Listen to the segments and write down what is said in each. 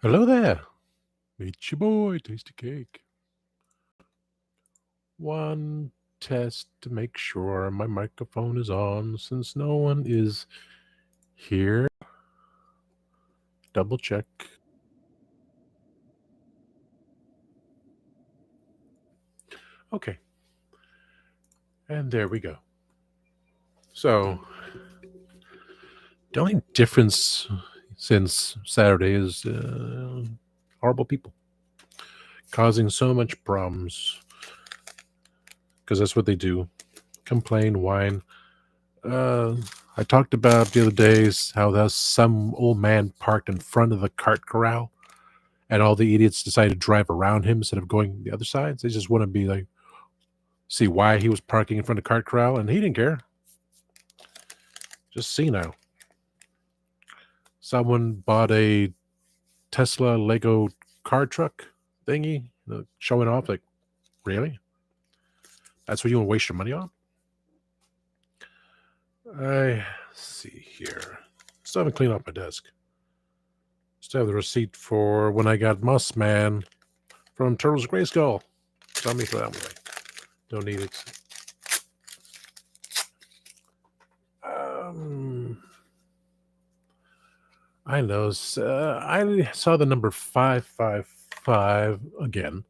Hello there. It's your boy, Tasty Cake. One test to make sure my microphone is on since no one is here. Double check. Okay. And there we go. So, the only difference since Saturday is horrible people causing so much problems because that's what they do complain, whine. I talked about the other days how there's some old man parked in front of the cart corral, and all the idiots decided to drive around him instead of going the other side. They just want to be like, see why he was parking in front of cart corral, and he didn't care. Just senile. Someone bought a Tesla Lego car truck thingy, showing off. Like, really? That's what you want to waste your money on? I see here. Still haven't cleaned up my desk. Still have the receipt for when I got Moss Man from Turtles Grayskull. Tell me for that one. Don't need it. I know. I saw the number 555 again.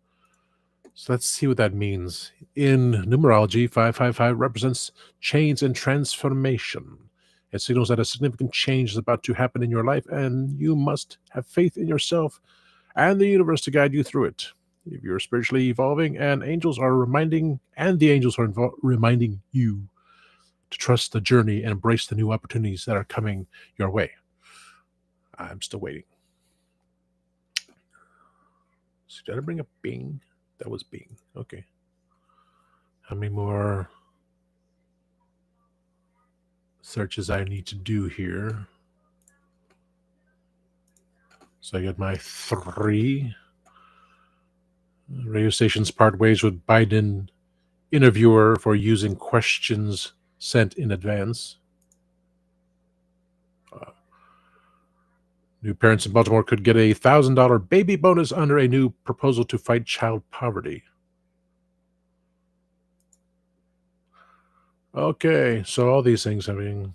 So let's see what that means. In numerology, 555 represents change and transformation. It signals that a significant change is about to happen in your life, and you must have faith in yourself and the universe to guide you through it. If you're spiritually evolving, and the angels are reminding you to trust the journey and embrace the new opportunities that are coming your way. I'm still waiting. So did I bring up Bing? That was Bing. Okay. How many more searches I need to do here? So I got my 3. Radio stations part ways with Biden interviewer for using questions sent in advance. New parents in Baltimore could get a $1,000 baby bonus under a new proposal to fight child poverty. Okay, so all these things, I mean,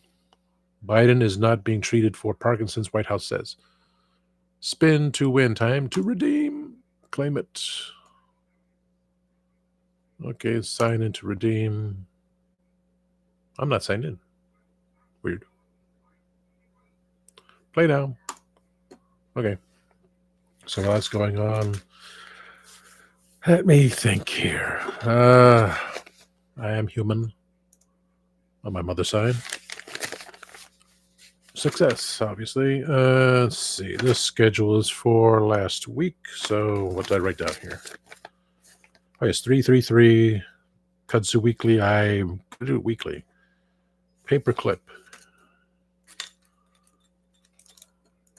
Biden is not being treated for Parkinson's, White House says. Spin to win, time to redeem. Claim it. Okay, sign in to redeem. I'm not signed in. Weird. Play now. Okay. So while that's going on, let me think here. I am human on my mother's side. Success, obviously. Let's see. This schedule is for last week. So what did I write down here? Oh, yes, 333. Kudzu Weekly. I do it weekly. Paperclip.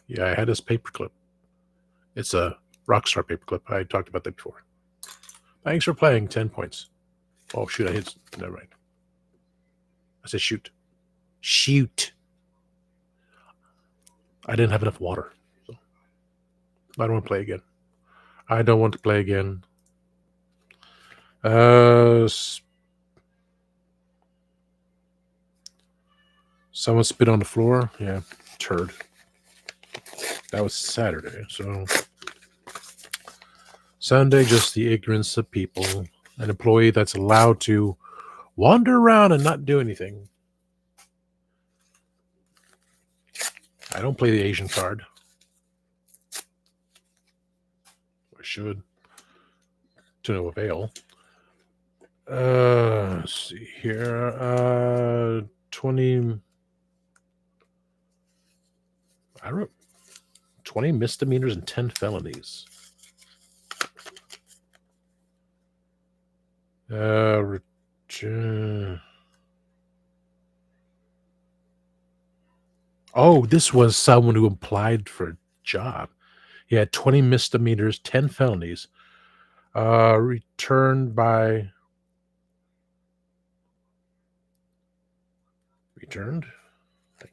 Yeah, I had this paperclip. It's a Rockstar paperclip. I talked about that before. Thanks for playing. 10 points. Oh, shoot. I hit. Never mind. I said shoot. Shoot. I didn't have enough water. So I don't want to play again. I don't want to play again. Someone spit on the floor. Yeah, turd. That was Saturday. So Sunday, just the ignorance of people. An employee that's allowed to wander around and not do anything. I don't play the Asian card. I should. To no avail. Let's see here. 20. I wrote 20 misdemeanors and 10 felonies. Oh, this was someone who applied for a job. He had 20 misdemeanors, 10 felonies. Returned. I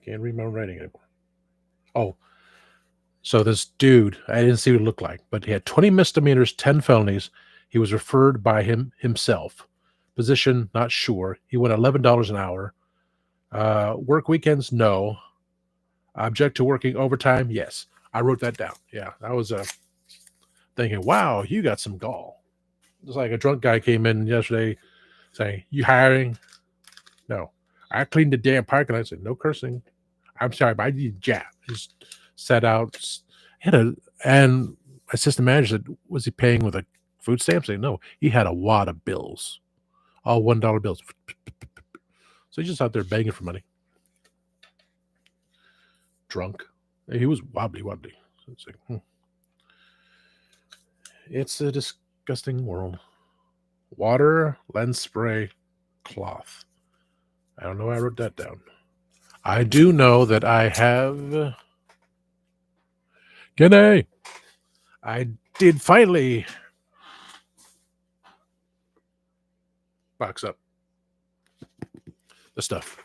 can't read my writing anymore. Oh, So this dude, I didn't see what he looked like, but he had 20 misdemeanors, 10 felonies. He was referred by himself. Position, not sure. He went $11 an hour. Work weekends, no. Object to working overtime, yes. I wrote that down. Yeah, I was thinking, wow, you got some gall. It's like a drunk guy came in yesterday saying, "You hiring?" No. I cleaned the damn parking lot. I said, "No cursing. I'm sorry, but I need a job." Just set out. Had a and my assistant manager said, "Was he paying with a food stamp?" I said, "No, he had a wad of bills, all $1 bills." So he's just out there begging for money, drunk. He was wobbly, wobbly. So it's like, it's a disgusting world. Water, lens spray, cloth. I don't know why I wrote that down. I do know that I have. G'day. I did finally box up the stuff.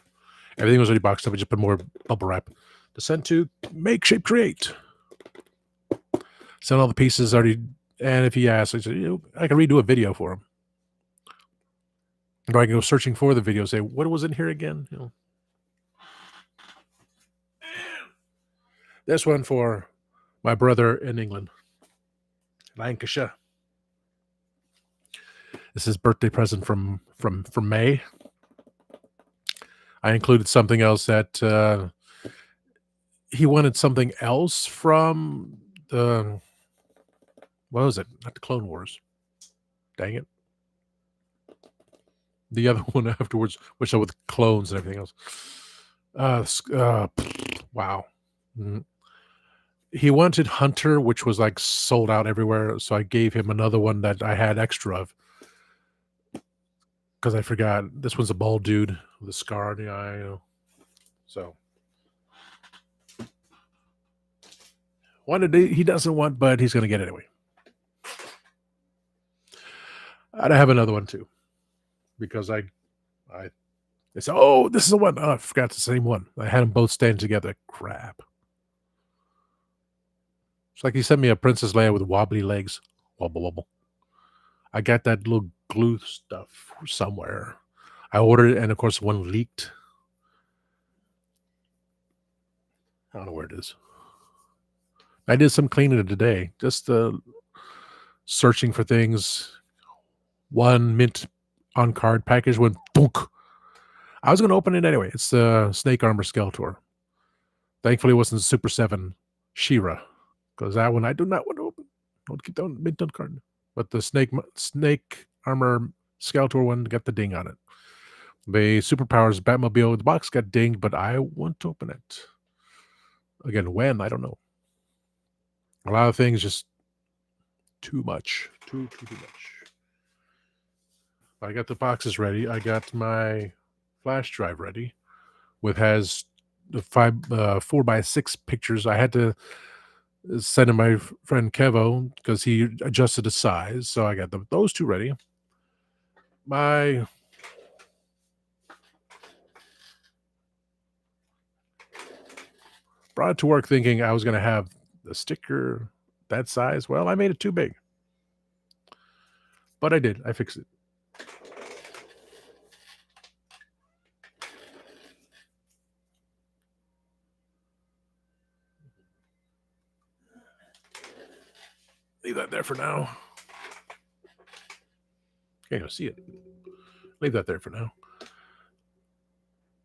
Everything was already boxed up. I just put more bubble wrap to send to Make Shape Create. Sent all the pieces already. And if he asks, I said, I can redo a video for him. Or I can go searching for the video, say, what was in here again? This one for my brother in England, Lancashire. This is his birthday present from May. I included something else that he wanted something else from the, what was it? Not the Clone Wars. Dang it. The other one afterwards, which was with clones and everything else. Wow. He wanted Hunter, which was like sold out everywhere. So I gave him another one that I had extra of. Because I forgot. This one's a bald dude with a scar on the eye. So. He doesn't want, but he's going to get it anyway. I have another one too. Because they said, oh, this is the one. Oh, I forgot the same one. I had them both stand together. Crap. It's like he sent me a Princess Leia with wobbly legs. Wobble, wobble. I got that little glue stuff somewhere. I ordered it, and of course, one leaked. I don't know where it is. I did some cleaning today, just searching for things. One mint on card package went book. I was going to open it anyway. It's the Snake Armor Skeletor. Thankfully, it wasn't Super 7 She-Ra, because that one I do not want to open. Don't keep that mint on card. But the Snake Armor Skeletor one got the ding on it. The Superpowers Batmobile, the box got dinged, but I want to open it. Again, when? I don't know. A lot of things just too much. Too much. I got the boxes ready. I got my flash drive ready, has the 4x6 pictures. I had to send to my friend Kevo because he adjusted the size. So I got those two ready. My brought it to work thinking I was going to have the sticker that size. Well, I made it too big. But I did. I fixed it. Leave that there for now. Can't even see it. Leave that there for now.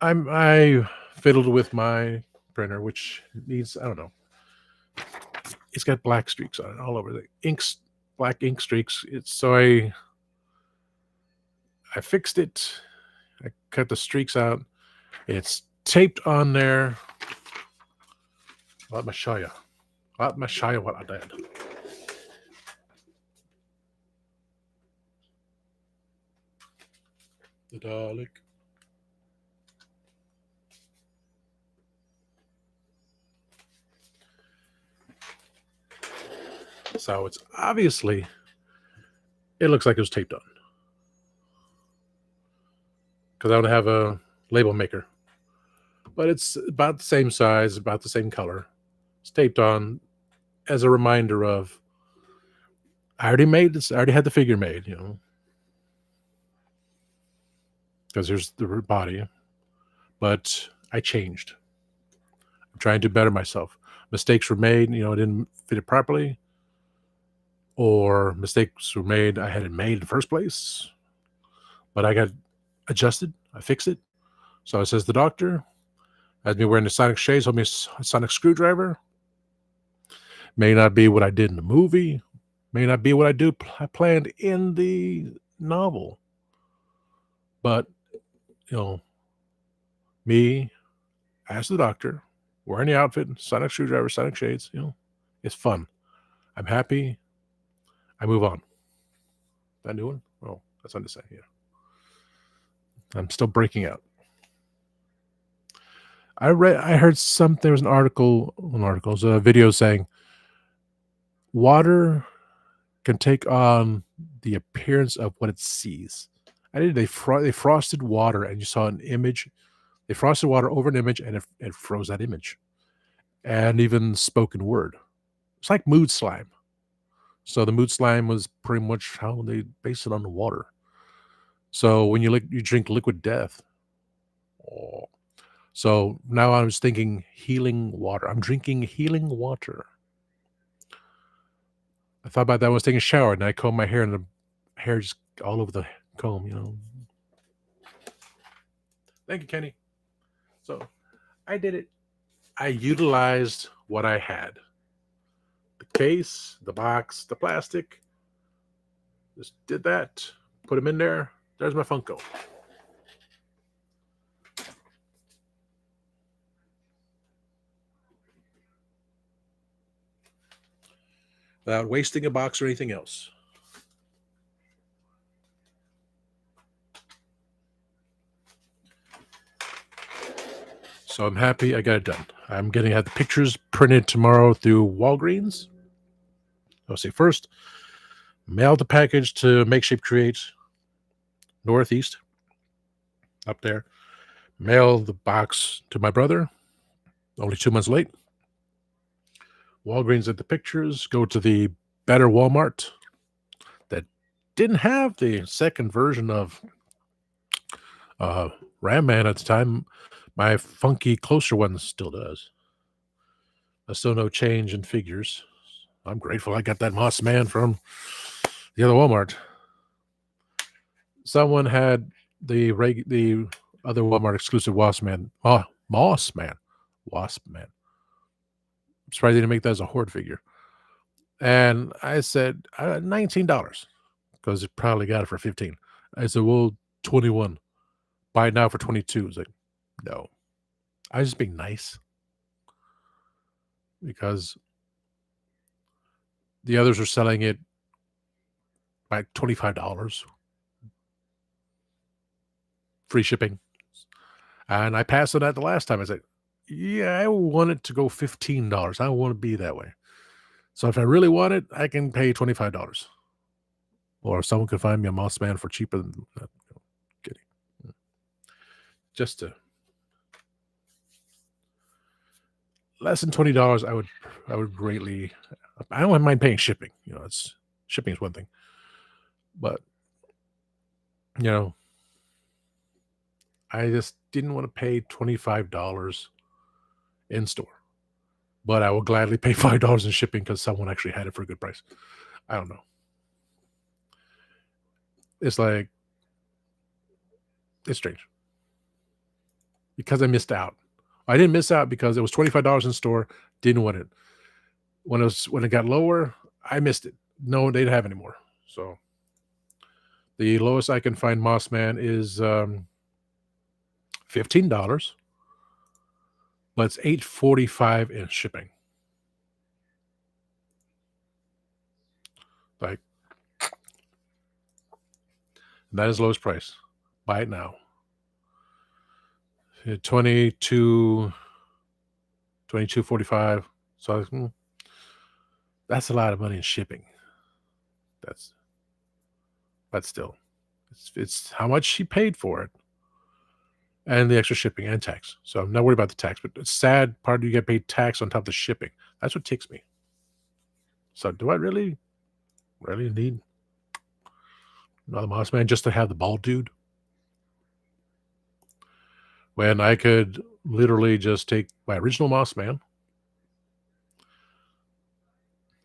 I fiddled with my printer, which needs, I don't know. It's got black streaks on it all over the inks, black ink streaks. So I fixed it. I cut the streaks out. It's taped on there. Let me show you. Let me show you what I did. The Dalek. So it's obviously, it looks like it was taped on. Because I don't have a label maker. But it's about the same size, about the same color. It's taped on. as a reminder of I already made this. I already had the figure made, because there's the body, but I changed. I'm trying to better myself. Mistakes were made, I didn't fit it properly, or mistakes were made I had it made in the first place, but I got adjusted. I fixed it. So it says the doctor has me wearing the sonic shades, hold me a sonic screwdriver. May not be what I did in the movie, may not be what I planned in the novel, but me as the doctor wearing the outfit, sonic screwdriver, sonic shades, it's fun. I'm happy. I move on. That new one? Oh, that's fun to say. Yeah, I'm still breaking out. I heard there was it was a video saying water can take on the appearance of what it sees. They frosted water, and you saw an image. They frosted water over an image, and it froze that image. And even spoken word. It's like mood slime. So the mood slime was pretty much how they based it on the water. So when you drink liquid death. Oh. So now I was thinking healing water. I'm drinking healing water. I thought about that when I was taking a shower, and I comb my hair, and the hair just all over the comb, Thank you, Kenny. So I did it. I utilized what I had. The case, the box, the plastic. Just did that. Put them in there. There's my Funko. Without wasting a box or anything else. So I'm happy I got it done. I'm going to have the pictures printed tomorrow through Walgreens. I'll say first, mail the package to Make Shape Create Northeast up there. Mail the box to my brother, only 2 months late. Walgreens at the pictures, go to the better Walmart that didn't have the second version of Ram Man at the time. My funky closer one still does. There's still no change in figures. I'm grateful I got that Moss Man from the other Walmart. Someone had the other Walmart exclusive Moss Man. I'm surprised they didn't make that as a Horde figure. And I said, $19, because it probably got it for 15. I said, well, 21. Buy it now for 22. It's like, no. I was just being nice, because the others are selling it by $25. Free shipping. And I passed on that the last time. I said, yeah, I want it to go $15. I don't want to be that way. So if I really want it, I can pay $25. Or if someone could find me a Moss Man for cheaper than that. Kidding. Just to less than $20, I would greatly. I don't mind paying shipping. It's shipping is one thing, but I just didn't want to pay $25 in store, but I will gladly pay $5 in shipping because someone actually had it for a good price. I don't know. It's like, it's strange because I missed out. I didn't miss out because it was $25 in store. Didn't want it. When it got lower, I missed it. No, they didn't have anymore. So the lowest I can find Moss Man is $15, but it's $8.45 in shipping. Like, that is lowest price. Buy it now. 22.45. So that's a lot of money in shipping. But still, it's how much she paid for it, and the extra shipping and tax. So I'm not worried about the tax, but it's sad part you get paid tax on top of the shipping. That's what ticks me. So do I really need another Moss Man just to have the bald dude? When I could literally just take my original Moss Man,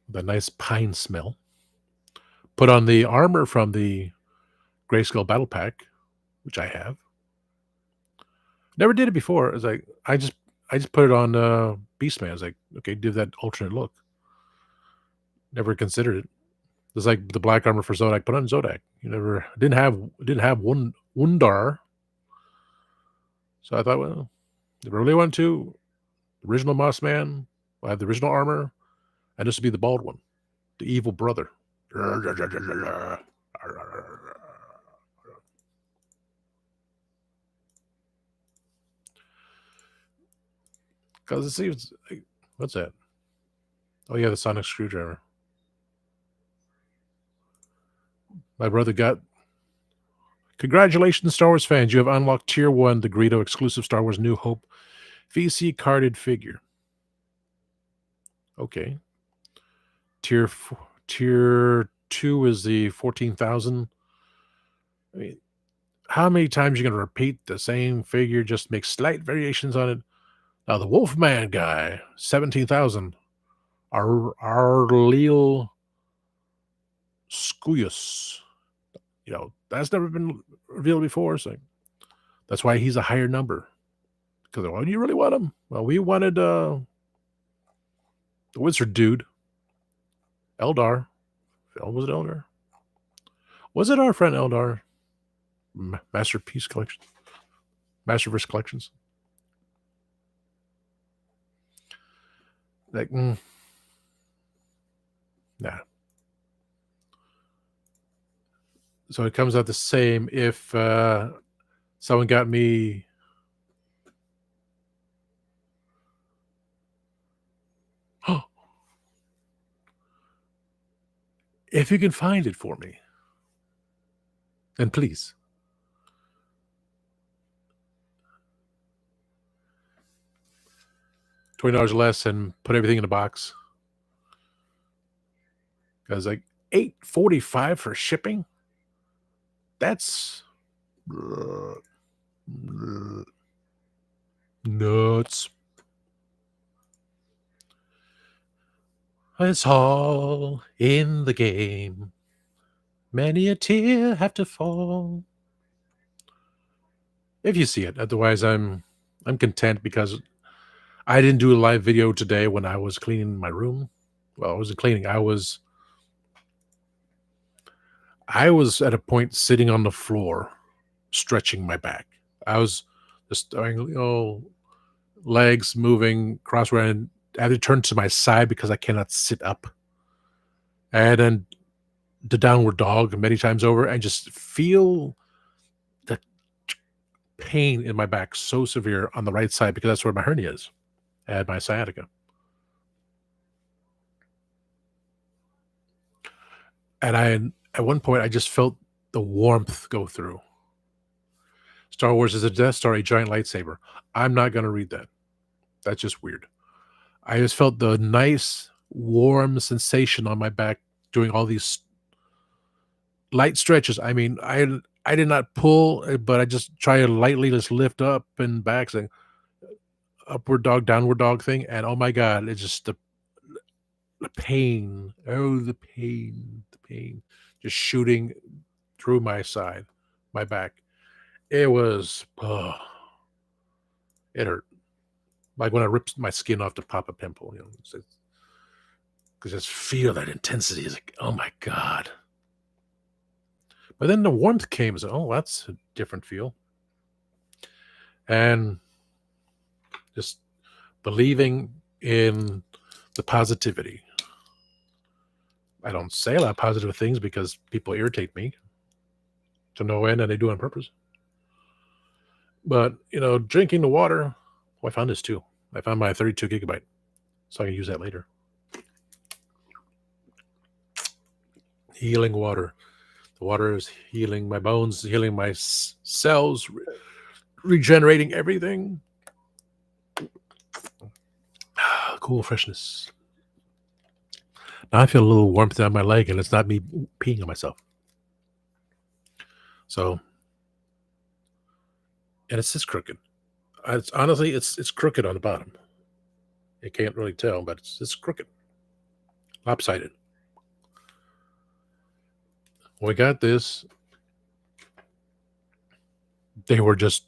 the nice pine smell, put on the armor from the Grayskull Battle Pack, which I have. Never did it before. It's like I just put it on Beastman. I was like, okay, do that alternate look. Never considered it. It's like the black armor for Zodak. Put on Zodak. You never didn't have one Wundar. So I thought, well, if I really want to, original Moss Man, I have the original armor, and this would be the bald one, the evil brother. Because it seems like, what's that? Oh yeah, the sonic screwdriver. My brother got. Congratulations, Star Wars fans! You have unlocked Tier 1, the Greedo exclusive Star Wars New Hope VC carded figure. Okay. Tier 2 is the 14,000. I mean, how many times are you going to repeat the same figure? Just make slight variations on it. Now the Wolfman guy, 17,000. Arleal Skuyus. You know, that's never been revealed before, so that's why he's a higher number. Because, well, do you really want him? Well, we wanted the wizard dude, Eldar. Was it Eldar? Was it our friend Eldar? Masterpiece Collection? Masterverse Collections? Like, nah. So it comes out the same if someone got me. If you can find it for me, then please. $20 less and put everything in a box. Because like $8.45 for shipping. That's nuts. It's all in the game. Many a tear have to fall. If you see it, otherwise I'm content because I didn't do a live video today when I was cleaning my room. Well, I wasn't cleaning. I was at a point sitting on the floor, stretching my back. I was just doing, legs moving, crosswise, and I had to turn to my side because I cannot sit up. And then the downward dog many times over and just feel the pain in my back so severe on the right side because that's where my hernia is. I had my sciatica. And at one point, I just felt the warmth go through. Star Wars is a Death Star, a giant lightsaber. I'm not going to read that. That's just weird. I just felt the nice, warm sensation on my back doing all these light stretches. I mean, I did not pull, but I just try to lightly just lift up and back, saying upward dog, downward dog thing. And oh my God, it's just the pain. Oh, the pain just shooting through my side, my back. It was, it hurt. Like when I ripped my skin off to pop a pimple, because just feel that intensity. It's like, oh my God. But then the warmth came. So, oh, that's a different feel. And just believing in the positivity. I don't say a lot of positive things because people irritate me to no end, and they do it on purpose. But, drinking the water, I found this too. I found my 32 gigabyte, so I can use that later. Healing water. The water is healing my bones, healing my cells, regenerating everything. Cool freshness. Now I feel a little warmth down my leg, and it's not me peeing on myself. So, and it's just crooked. It's honestly, it's crooked on the bottom. You can't really tell, but it's crooked, lopsided. When we got this, they were just.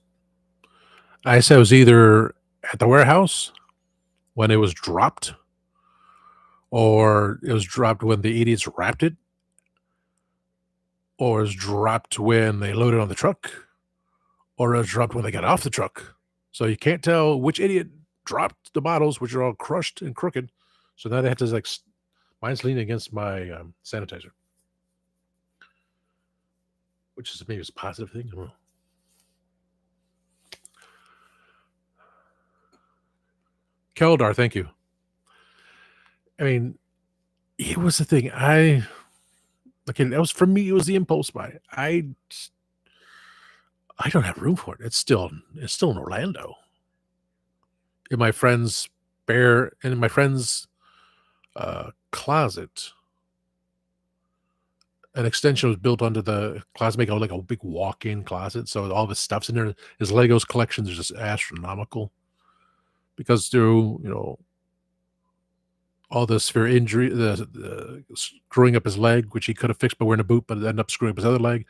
I said it was either at the warehouse when it was dropped, or it was dropped when the idiots wrapped it, or it was dropped when they loaded on the truck, or it was dropped when they got off the truck. So you can't tell which idiot dropped the bottles, which are all crushed and crooked. So now they have to like, mine's leaning against my sanitizer, which is maybe a positive thing. I don't know. Keldar, thank you. I mean, it was the thing. Okay, that was for me. It was the impulse buy. I don't have room for it. It's still in Orlando. In my friend's closet, an extension was built onto the closet, make it like a big walk-in closet. So all the stuff's in there. His Legos collections are just astronomical because through all the severe injury, the screwing up his leg, which he could have fixed by wearing a boot, but it ended up screwing up his other leg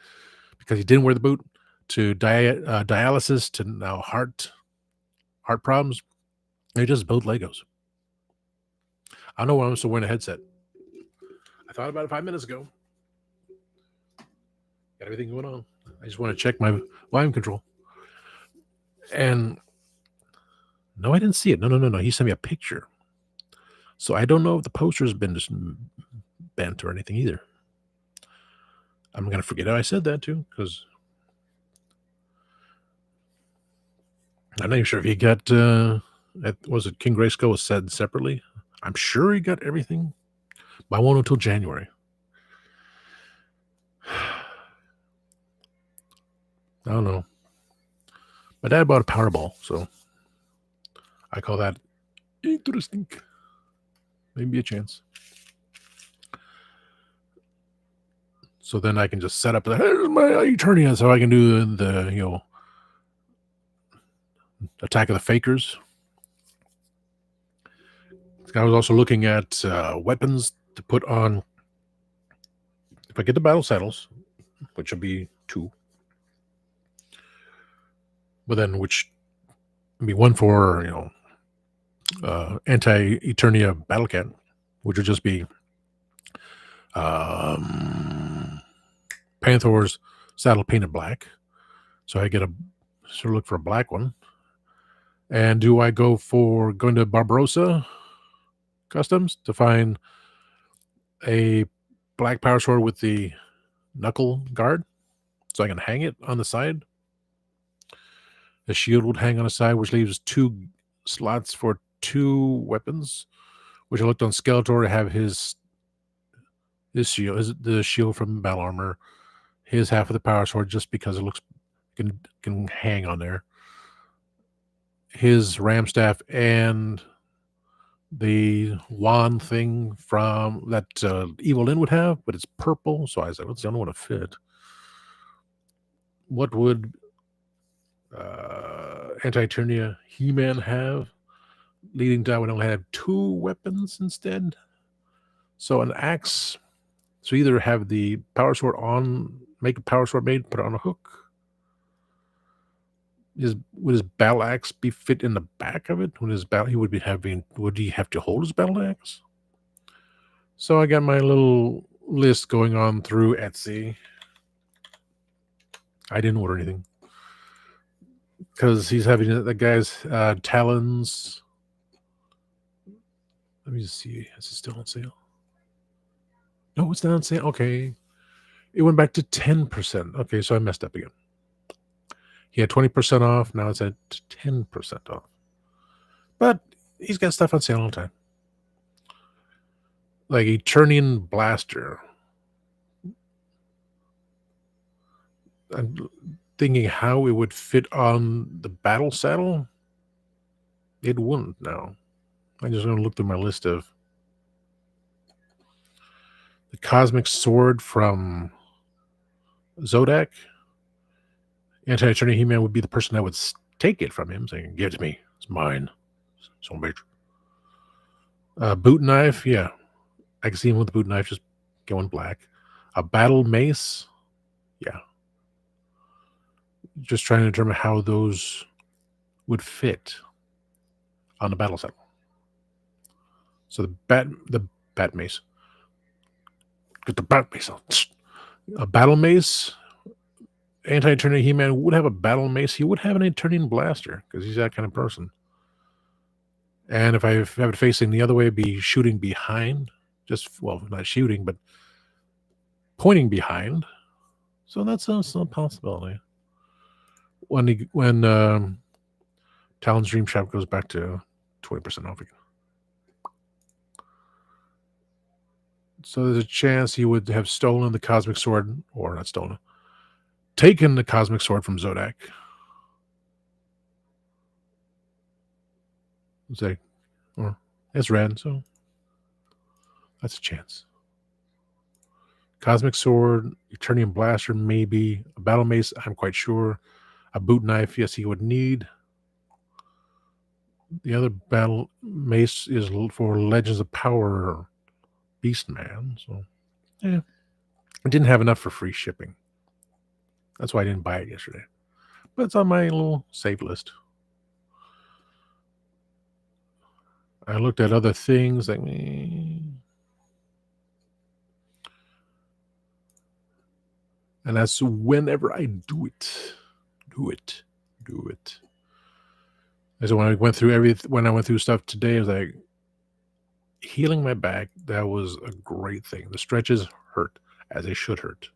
because he didn't wear the boot, to dialysis, to now heart problems. They just build Legos. I don't know why I'm still wearing a headset. I thought about it 5 minutes ago. Got everything going on. I just want to check my volume control. And no, I didn't see it. No. He sent me a picture. So I don't know if the poster's been just bent or anything either. I'm going to forget how I said that too, because I'm not even sure if he got, was it King Grayskull was said separately? I'm sure he got everything, but I won't until January. I don't know. My dad bought a Powerball, so I call that interesting. Maybe a chance. So then I can just set up here's my Eternia, so I can do the Attack of the Fakers. I was also looking at weapons to put on. If I get the battle saddles, which will be 2, but then which would be 1 for anti-Eternia Battle Cat, which would just be Panther's saddle painted black. So I get look for a black one. And do I go to Barbarossa Customs to find a black power sword with the knuckle guard so I can hang it on the side? The shield would hang on the side, which leaves 2 slots for 2 weapons, which I looked on Skeletor to have his shield, the shield from Battle Armor, his half of the power sword, just because it looks can hang on there. His ram staff and the wand thing from that Evelyn would have, but it's purple. So I was like, what's the only one to fit? What would Anti-Eternia He-Man have? Leading down, we only have 2 weapons instead. So an axe. So either have the power sword on, make a power sword made, put it on a hook. Would his battle axe be fit in the back of it? Would he have to hold his battle axe? So I got my little list going on through Etsy. I didn't order anything because he's having the guy's talons. Let me just see. Is it still on sale? No, it's not on sale. Okay. It went back to 10%. Okay, so I messed up again. He had 20% off. Now it's at 10% off. But he's got stuff on sale all the time. Like Eternian Blaster. I'm thinking how it would fit on the battle saddle. It wouldn't now. I'm just going to look through my list of the cosmic sword from Zodak, Anti-Eternity He-Man would be the person that would take it from him, saying, "Give it to me. It's mine." So bitch. Boot knife, yeah. I can see him with the boot knife just going black. A battle mace, yeah. Just trying to determine how those would fit on the battle set. So the bat mace. Get the bat mace out. A battle mace. Anti-Eternity He-Man would have a battle mace. He would have an Eternian blaster because he's that kind of person. And if I have it facing the other way, be shooting behind. Just, well, not shooting, but pointing behind. So that's a possibility. When Talon's Dream Shop goes back to 20% off again. So there's a chance he would have stolen the Cosmic Sword, or not stolen, taken the Cosmic Sword from Zodak. It's like, or it's red, so that's a chance. Cosmic Sword, Eternian Blaster, maybe. A Battle Mace, I'm quite sure. A Boot Knife, yes, he would need. The other Battle Mace is for Legends of Power Beastman, so yeah. I didn't have enough for free shipping. That's why I didn't buy it yesterday. But it's on my little save list. I looked at other things like and that's whenever I do it. So when I went through stuff today, I was like, healing my back, that was a great thing. The stretches hurt, as they should hurt.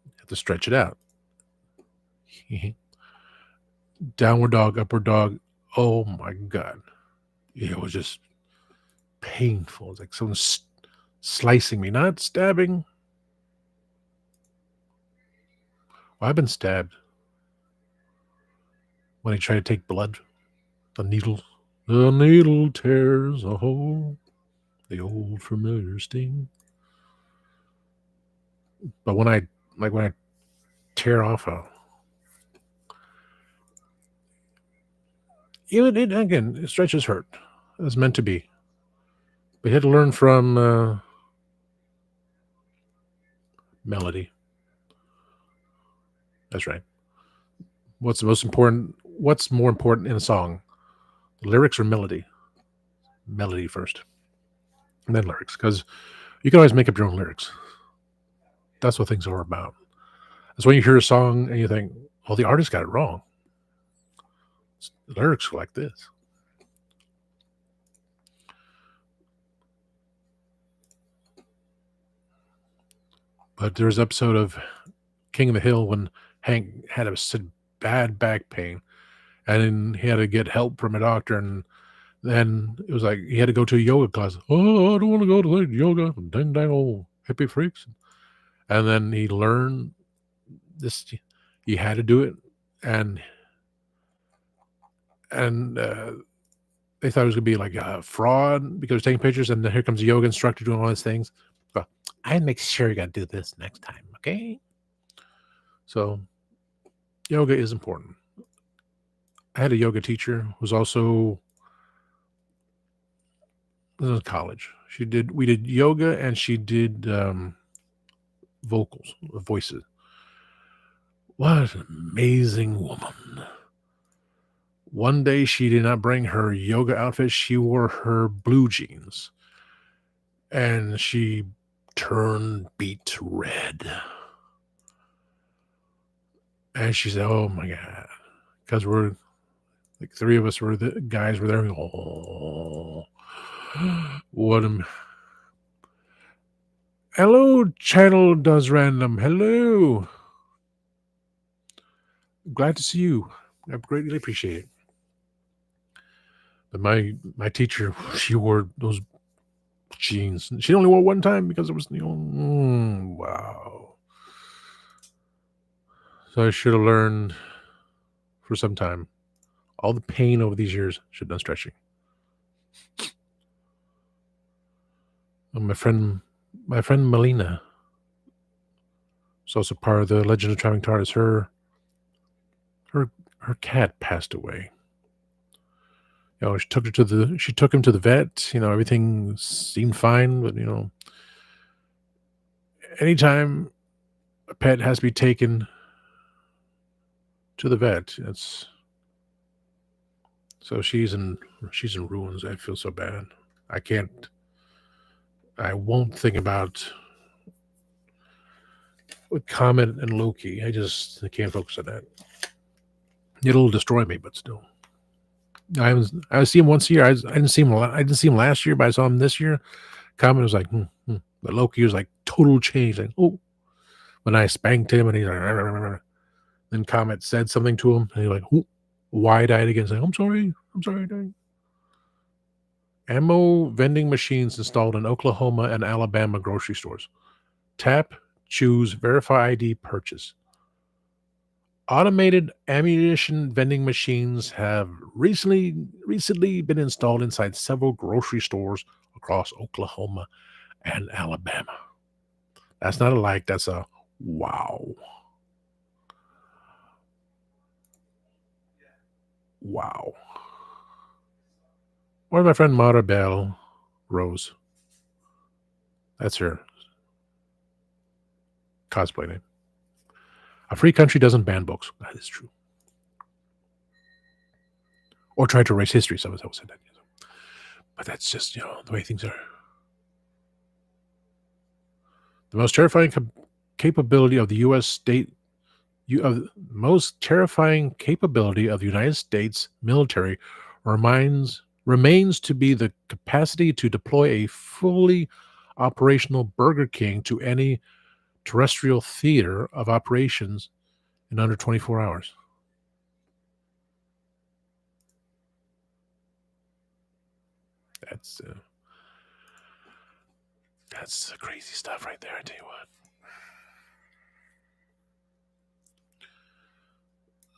You have to stretch it out. Downward dog, upward dog. Oh my God. It was just painful. It's like someone slicing me, not stabbing. Well, I've been stabbed when they try to take blood. The needle tears a hole. The old familiar sting. But when I tear off it stretches hurt. It's meant to be. But you had to learn from melody. That's right. What's more important in a song? Lyrics or melody? Melody first. And then lyrics. Because you can always make up your own lyrics. That's what things are about. That's when you hear a song and you think, well, the artist got it wrong. The lyrics are like this. But there's an episode of King of the Hill when Hank had a bad back pain, and then he had to get help from a doctor, and then it was like he had to go to a yoga class. Oh, I don't want to go to the yoga. Dang old hippie freaks. And then he learned this. He had to do it, and they thought it was going to be like a fraud because taking pictures, and then here comes the yoga instructor doing all these things. But I make sure you got to do this next time, okay? So yoga is important. I had a yoga teacher who was also in college. We did yoga, and she did voices. What an amazing woman. One day she did not bring her yoga outfit. She wore her blue jeans, and she turned beet red. And she said, oh my God, because we're like three of us were the guys were there. Oh, what a... Hello, Channel Does Random. Hello. Glad to see you. I greatly appreciate it. But my teacher, she wore those jeans. She only wore one time because it was, wow. So I should have learned for some time. All the pain over these years should have done stretching. My friend Melina. It's also part of the Legend of Traveling TARDIS. Her cat passed away. She took him to the vet. Everything seemed fine, but anytime a pet has to be taken to the vet, she's in ruins. I feel so bad. I won't think about with Comet and Loki. I can't focus on that. It'll destroy me, but still. I see him once a year. I didn't see him. I didn't see him last year, but I saw him this year. Comet was like, but Loki was like total change. Like, when I spanked him, and he's like, then Comet said something to him, and he's like, wide-eyed again, saying, I'm sorry, Daddy. Ammo vending machines installed in Oklahoma and Alabama grocery stores. Tap, choose, verify ID, purchase. Automated ammunition vending machines have recently been installed inside several grocery stores across Oklahoma and Alabama. That's not a like, that's a wow. Wow. Or my friend Maribel Rose. That's her cosplay name. A free country doesn't ban books. That is true. Or try to erase history. Someone said that. But that's just, the way things are. The most terrifying capability of the U.S. state, most terrifying capability of the United States military remains to be the capacity to deploy a fully operational Burger King to any terrestrial theater of operations in under 24 hours. That's crazy stuff right there, I tell you what.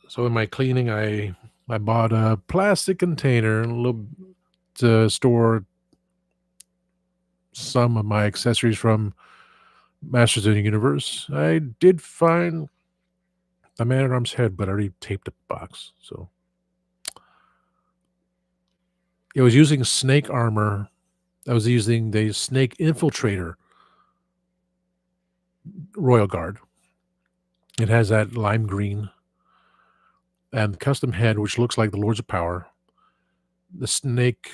So in my cleaning, I bought a plastic container to store some of my accessories from Masters of the Universe. I did find the Man-at-Arms head, but I already taped the box. So it was using snake armor. I was using the Snake Infiltrator Royal Guard. It has that lime green and custom head, which looks like the Lords of Power. The snake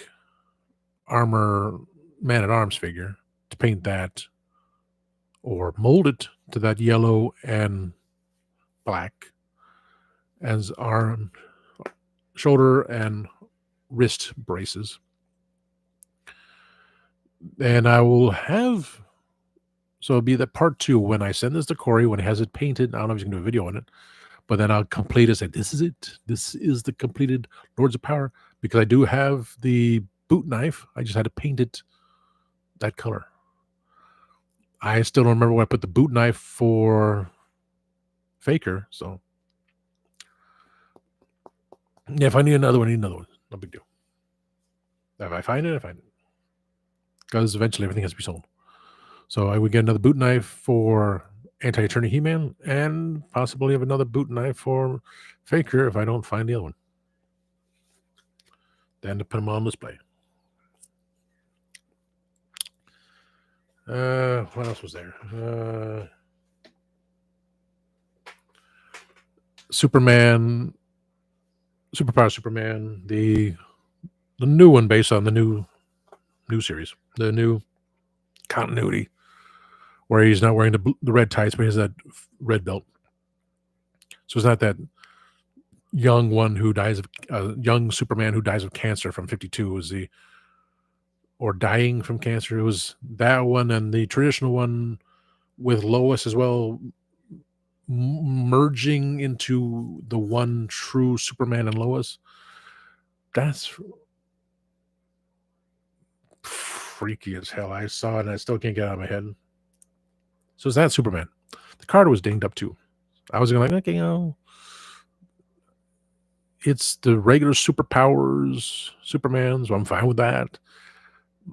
armor Man-at-Arms figure, to paint that or mold it to that yellow and black as arm, shoulder, and wrist braces. And I will have, so it'll be the part 2 when I send this to Corey, when he has it painted. I don't know if he's going to do a video on it, but then I'll complete it. Say, this is it. This is the completed Lords of Power, because I do have the boot knife. I just had to paint it that color. I still don't remember where I put the boot knife for Faker. So yeah, if I need another one, I need another one. No big deal. If I find it, I find it. Because eventually everything has to be sold. So I would get another boot knife for Anti-Eternity He-Man, and possibly have another boot knife for Faker if I don't find the other one. Then to put them on display. What else was there? Superman, Superpower Superman, the new one based on the new series, the new continuity, where he's not wearing the red tights, but he has that red belt. So it's not that young one who dies of young Superman who dies of cancer from 52 or dying from cancer. It was that one, and the traditional one with Lois as well, merging into the one true Superman and Lois. That's freaky as hell. I saw it and I still can't get it out of my head. So it's that Superman. The card was dinged up too. I was going like, okay, it's the regular superpowers Superman, so I'm fine with that.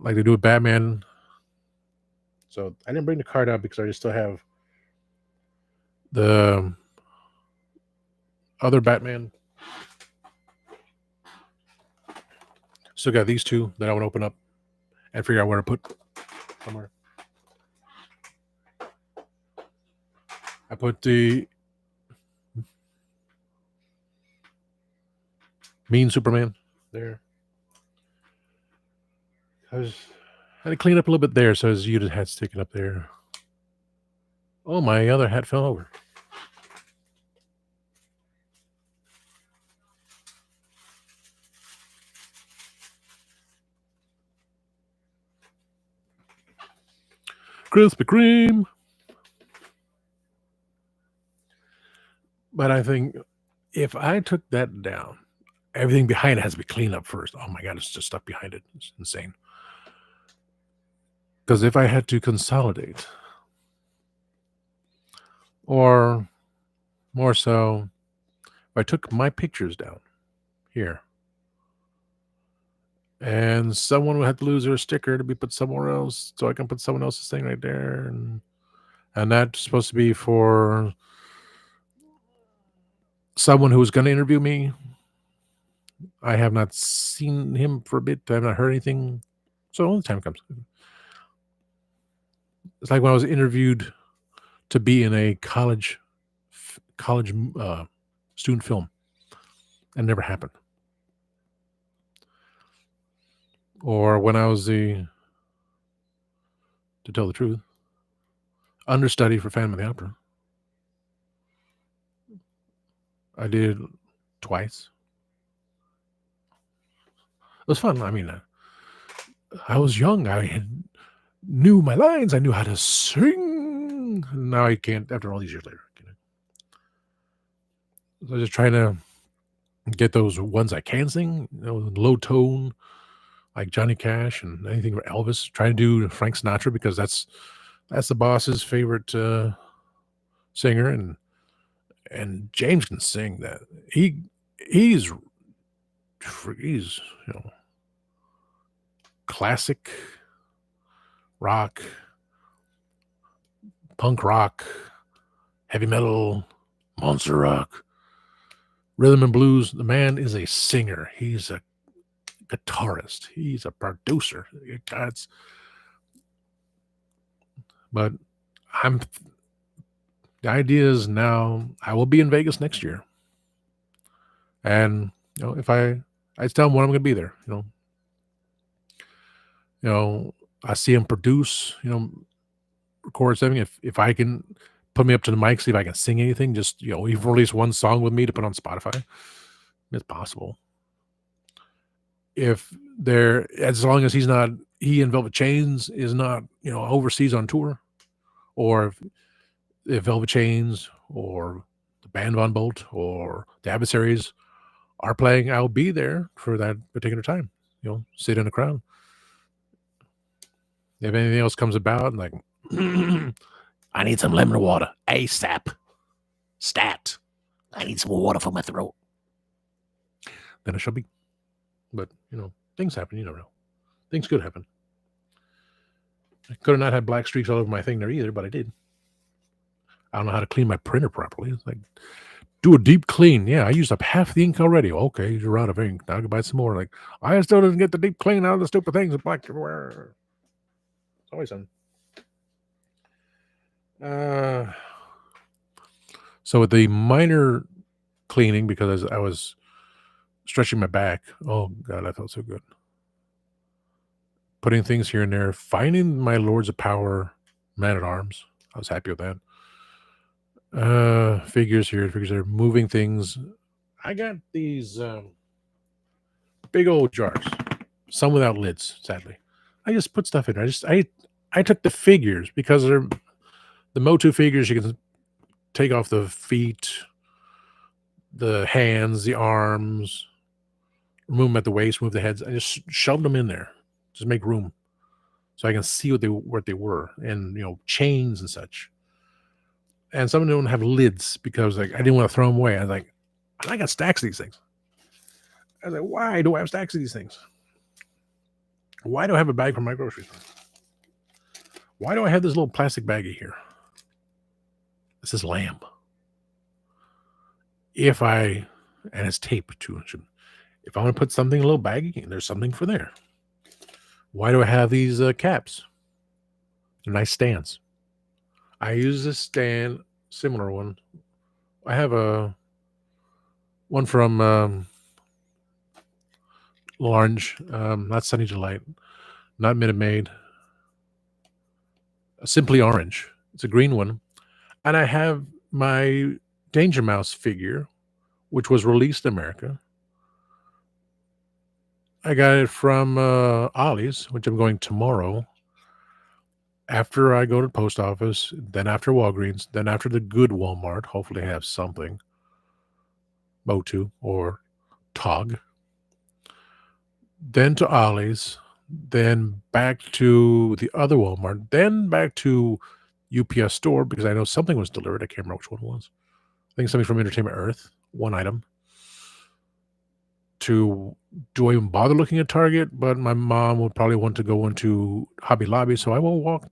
Like they do with Batman. So I didn't bring the card out because I still have the other Batman. Still got these two that I want to open up and figure out where to put somewhere. I put the Mean Superman there. I had to clean up a little bit there, so his unit hat sticking up there. Oh, my other hat fell over. Krispy Kreme. But I think if I took that down, everything behind it has to be cleaned up first. Oh my God, it's just stuff behind it. It's insane. Because if I had to consolidate, or more so, if I took my pictures down here, and someone would have to lose their sticker to be put somewhere else, so I can put someone else's thing right there, and that's supposed to be for someone who was going to interview me. I have not seen him for a bit. I have not heard anything. So when the time comes, it's like when I was interviewed to be in a college student film, and never happened. Or when I was to tell the truth, understudy for Phantom of the Opera. I did twice. It was fun. I mean, I was young. I knew my lines. I knew how to sing. Now I can't after all these years later. So I'm just trying to get those ones I can sing, low tone, like Johnny Cash and anything for Elvis. Trying to do Frank Sinatra because that's the boss's favorite singer, and James can sing that. He's classic rock, punk rock, heavy metal, monster rock, rhythm and blues. The man is a singer. He's a guitarist. He's a producer. But the idea is now I will be in Vegas next year. And if I tell him when I'm going to be there, I see him produce, record something. If I can put me up to the mic, see if I can sing anything, just, he's released one song with me to put on Spotify. It's possible. As long as he and Velvet Chains is not, overseas on tour, or if Velvet Chains or the Band Von Bolt or the Adversaries are playing, I'll be there for that particular time, sit in the crowd. If anything else comes about, like, I need some lemon water ASAP. Stat. I need some water for my throat. Then I shall be. But, things happen. You never know. Things could happen. I could have not had black streaks all over my thing there either, but I did. I don't know how to clean my printer properly. It's like, do a deep clean. Yeah, I used up half the ink already. Okay, you're out of ink. Now I can buy some more. Like, I still didn't get the deep clean out of the stupid things. Black everywhere. It's always something. So with the minor cleaning, because I was stretching my back. Oh God, I felt so good. Putting things here and there, finding my Lords of Power Man-at-Arms. I was happy with that. Figures here, figures there, moving things. I got these big old jars, some without lids, sadly. I just put stuff in there. I took the figures because they're the Motu figures. You can take off the feet, the hands, the arms, remove them at the waist, move the heads. I just shoved them in there, just make room, so I can see what they were, and chains and such. And some of them don't have lids because I didn't want to throw them away. I was like, I got stacks of these things. I was like, why do I have stacks of these things? Why do I have a bag from my grocery store? Why do I have this little plastic baggie here? This is lamb. And it's tape too. If I want to put something in a little baggie, there's something for there. Why do I have these caps? They're nice stands. I use this stand, similar one. I have a one from Orange, not Sunny Delight, not Minute Maid, Simply Orange. It's a green one. And I have my Danger Mouse figure, which was released in America. I got it from Ollie's, which I'm going tomorrow. After I go to the post office, then after Walgreens, then after the good Walmart. Hopefully, they have something. Motu or Tog. Then to Ollie's, then back to the other Walmart, then back to UPS store because I know something was delivered. I can't remember which one it was. I think something from Entertainment Earth, one item. Do I even bother looking at Target? But my mom would probably want to go into Hobby Lobby, so I won't walk.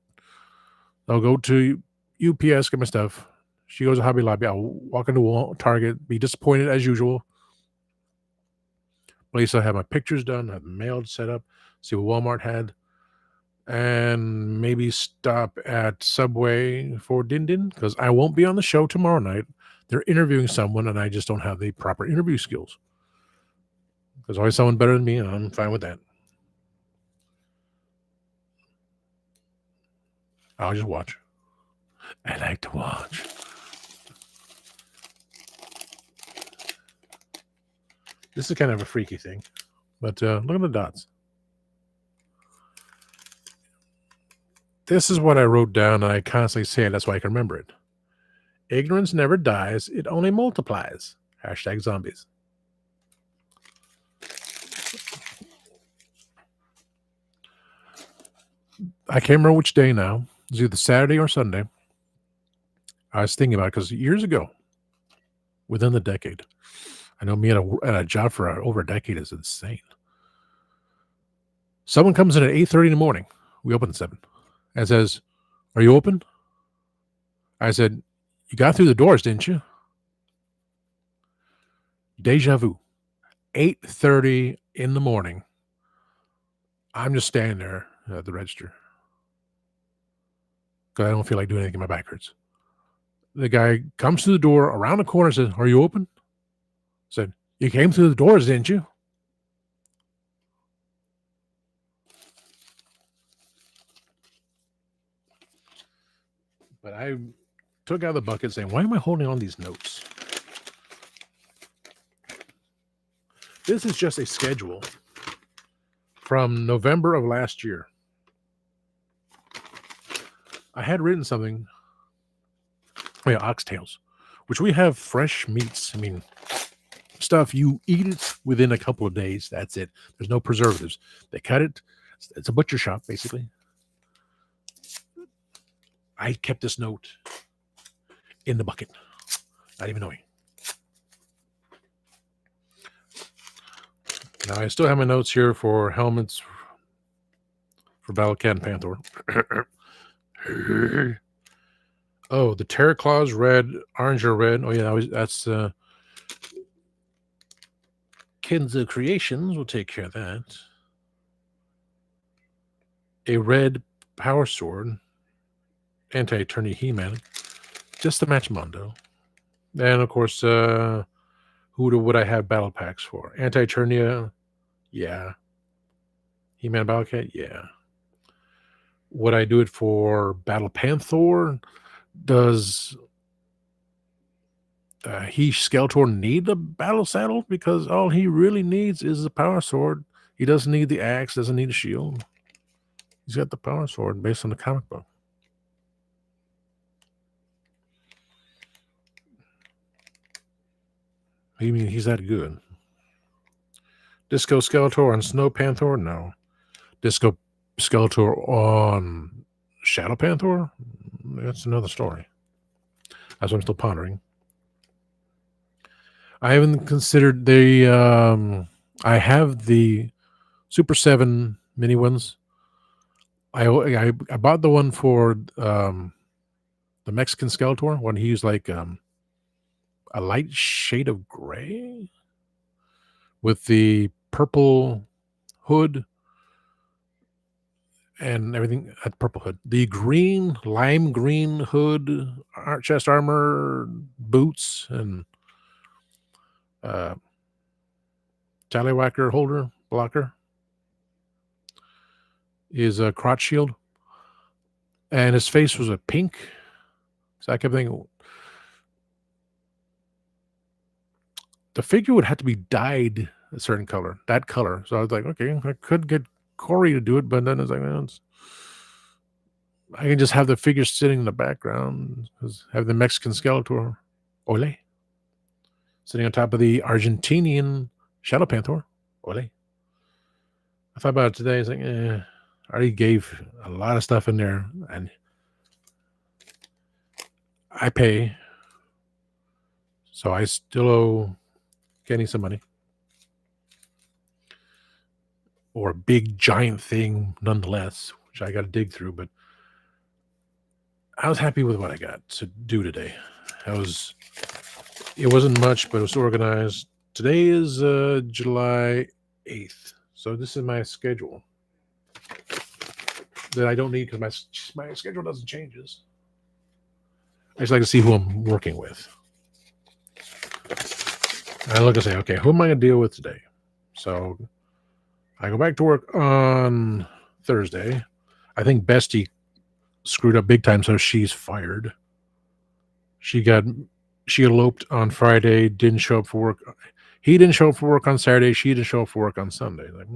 I'll go to UPS, get my stuff. She goes to Hobby Lobby. I'll walk into Target, be disappointed as usual. At least I have my pictures done, have mailed set up, see what Walmart had, and maybe stop at Subway for Din Din because I won't be on the show tomorrow night. They're interviewing someone, and I just don't have the proper interview skills. There's always someone better than me, and I'm fine with that. I'll just watch. I like to watch. This is kind of a freaky thing, but look at the dots. This is what I wrote down, and I constantly say it. That's why I can remember it. Ignorance never dies. It only multiplies. Hashtag zombies. I can't remember which day now. It was either Saturday or Sunday. I was thinking about it because years ago, within the decade, I know me at a job for over a decade is insane. Someone comes in at 8:30 in the morning. We open at 7 and says, "Are you open?" I said, "You got through the doors, didn't you?" Deja vu. 8:30 in the morning. I'm just standing there at the register because I don't feel like doing anything. My back hurts. The guy comes to the door around the corner and says, "Are you open?" I said, "You came through the doors, didn't you?" But I took out the bucket saying, "Why am I holding on these notes?" This is just a schedule from November of last year. I had written something. Yeah, oxtails, which we have fresh meats. I mean, stuff you eat it within a couple of days. That's it. There's no preservatives. They cut it. It's a butcher shop, basically. I kept this note in the bucket, not even knowing. Now I still have my notes here for helmets for Battle Cat and Panther. Oh, the Terror Claws red, orange or red. Oh yeah, that's Kinza Creations will take care of that. A red power sword, anti-Eternia He-Man, just to match Mondo. And of course, who would I have battle packs for? Anti-Eternia, yeah. He-Man Battle Cat, yeah. Would I do it for Battle Panther? Does he Skeletor need a battle saddle? Because all he really needs is the power sword. He doesn't need the axe, doesn't need a shield. He's got the power sword based on the comic book. I mean, he's that good. Disco Skeletor on Snow Panther? No. Disco Skeletor on Shadow Panther? That's another story. That's what I'm still pondering. I haven't considered I have the Super 7 mini ones. I bought the one for the Mexican Skeletor when he used like a light shade of gray with the purple hood and everything at purple hood. The green, lime green hood, chest armor, boots, and tallywhacker holder blocker is a crotch shield. And his face was a pink. So I kept thinking the figure would have to be dyed a certain color, that color. So I was like, okay, I could get Corey to do it, but then it's like, I can just have the figure sitting in the background, have the Mexican Skeletor, ole, sitting on top of the Argentinian Shadow Panther, ole. I thought about it today. It's like, I already gave a lot of stuff in there, and I pay, so I still owe Kenny some money. Or a big giant thing nonetheless, which I got to dig through, but I was happy with what I got to do today. It wasn't much, but it was organized. Today is July 8th, so this is my schedule that I don't need because my schedule doesn't changes. I just like to see who I'm working with. I look and say, okay, who am I going to deal with today? So I go back to work on Thursday. I think Bestie screwed up big time, so she's fired. She eloped on Friday, didn't show up for work. He didn't show up for work on Saturday. She didn't show up for work on Sunday. Like,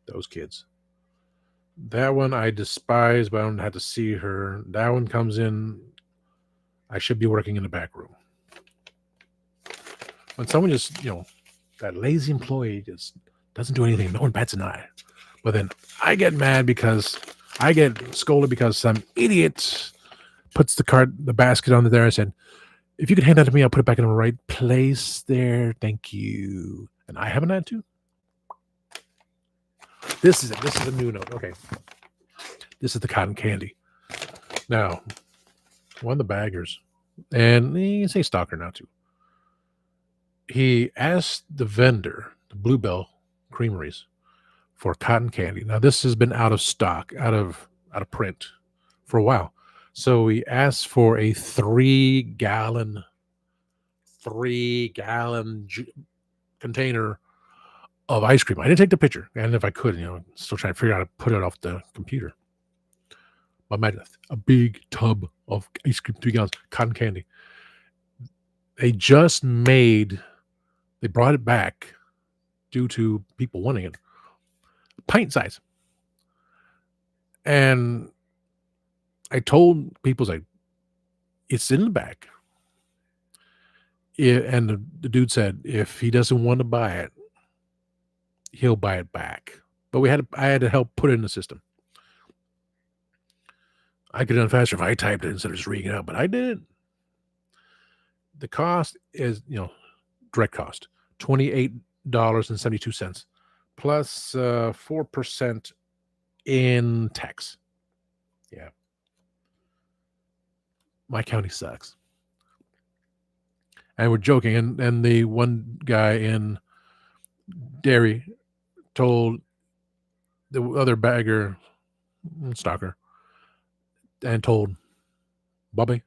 those kids. That one I despise, but I don't have to see her. That one comes in. I should be working in the back room. When someone just, that lazy employee just doesn't do anything, no one bats an eye. But then I get mad because I get scolded because some idiot puts the basket on there and said, if you could hand that to me, I'll put it back in the right place there. Thank you. And I haven't had to. This is it. This is a new note. Okay. This is the cotton candy. Now, one of the baggers, and you can say stalker now too. He asked the vendor, the Bluebell Creameries, for cotton candy. Now, this has been out of stock, out of print for a while. So he asked for a 3-gallon container of ice cream. I didn't take the picture, and if I could, still trying to figure out how to put it off the computer. But imagine a big tub of ice cream, 3 gallons, cotton candy. They brought it back due to people wanting it. Pint size. And I told people, like, it's in the back. And the dude said, if he doesn't want to buy it, he'll buy it back. But I had to help put it in the system. I could have done faster if I typed it instead of just reading it out, but I did. The cost is, direct cost, $28.72 plus 4% in tax. Yeah. My county sucks. And we're joking. And the one guy in Derry told the other bagger, stalker, and told Bobby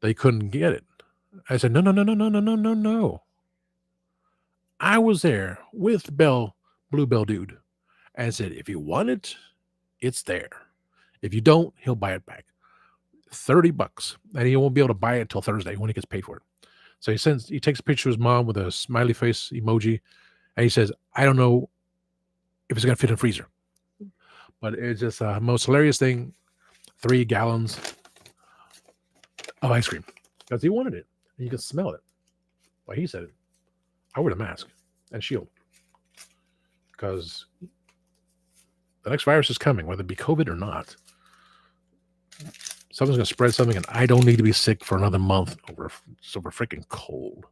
they couldn't get it. I said, no. I was there with Bluebell dude, and said, if you want it, it's there. If you don't, he'll buy it back. $30, and he won't be able to buy it till Thursday when he gets paid for it. So he takes a picture of his mom with a smiley face emoji, and he says, I don't know if it's gonna fit in the freezer. But it's just the most hilarious thing. 3 gallons of ice cream. Because he wanted it. And you could smell it. Well, he said it. I wear a mask and shield. Because the next virus is coming, whether it be COVID or not. Someone's going to spread something, and I don't need to be sick for another month over freaking cold.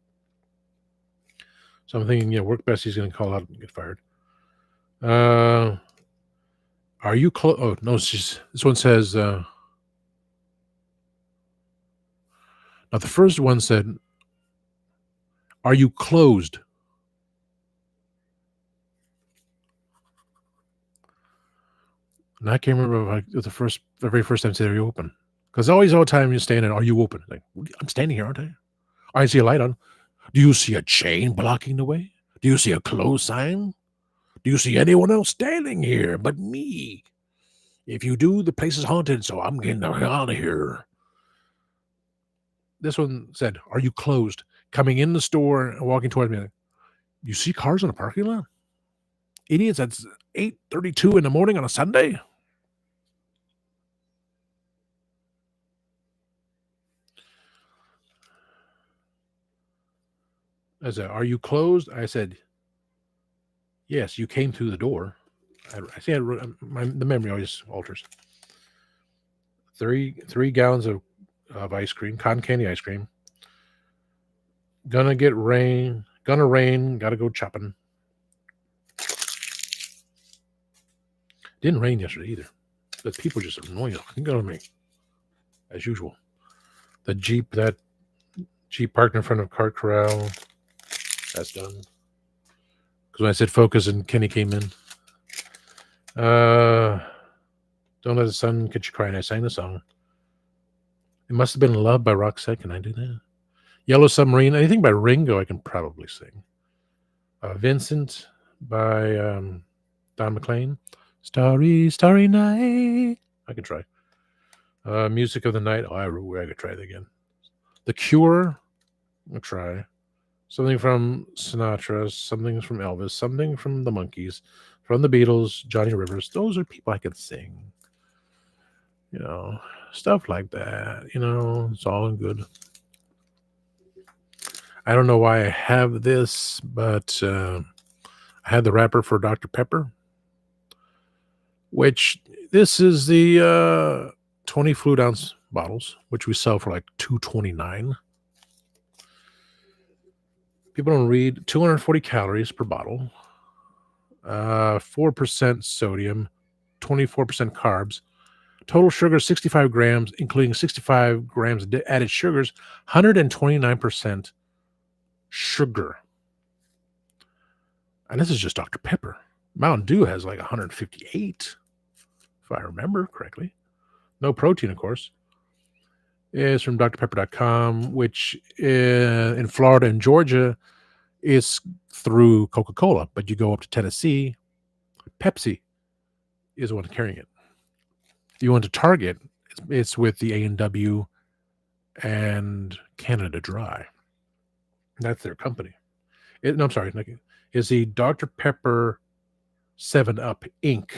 So I'm thinking, work bestie's going to call out and get fired. Are you close? Oh, no, this one says, now the first one said, are you closed? And I can't remember if the very first time I said, are you open? Because always all the time you're standing, are you open? Like, I'm standing here, aren't I? I see a light on. Do you see a chain blocking the way? Do you see a closed sign? Do you see anyone else standing here but me? If you do, the place is haunted, so I'm getting the hell out of here. This one said, are you closed? Coming in the store and walking towards me. Like, you see cars in the parking lot? Idiots, that's 8:32 in the morning on a Sunday? I said, are you closed? I said, yes, you came through the door. I see the memory always alters. 3 gallons of ice cream, cotton candy ice cream. Gonna rain, gotta go chopping. Didn't rain yesterday either. But people just annoying me. As usual. That Jeep parked in front of Cart Corral. That's done. Because when I said focus and Kenny came in. Don't Let the Sun Get You Crying. I sang the song. It Must Have Been Love by Roxette. Can I do that? Yellow Submarine. Anything by Ringo I can probably sing. Vincent by Don McLean. Starry, Starry Night. I can try. Music of the Night. Oh, I could try it again. The Cure. I'll try. Something from Sinatra. Something from Elvis. Something from the Monkees. From the Beatles. Johnny Rivers. Those are people I can sing. Stuff like that. It's all good. I don't know why I have this, but I had the wrapper for Dr. Pepper, which this is the 20 fluid ounce bottles, which we sell for like $2.29. People don't read. 240 calories per bottle, 4% sodium, 24% carbs. Total sugar 65 grams, including 65 grams of added sugars, 129% sugar. And this is just Dr. Pepper. Mountain Dew has like 158, if I remember correctly. No protein, of course. It's from drpepper.com, which in Florida and Georgia is through Coca-Cola. But you go up to Tennessee, Pepsi is the one carrying it. If you want to Target, it's with the A&W and Canada Dry. That's their company. I'm sorry. It's the Dr. Pepper 7-Up Inc.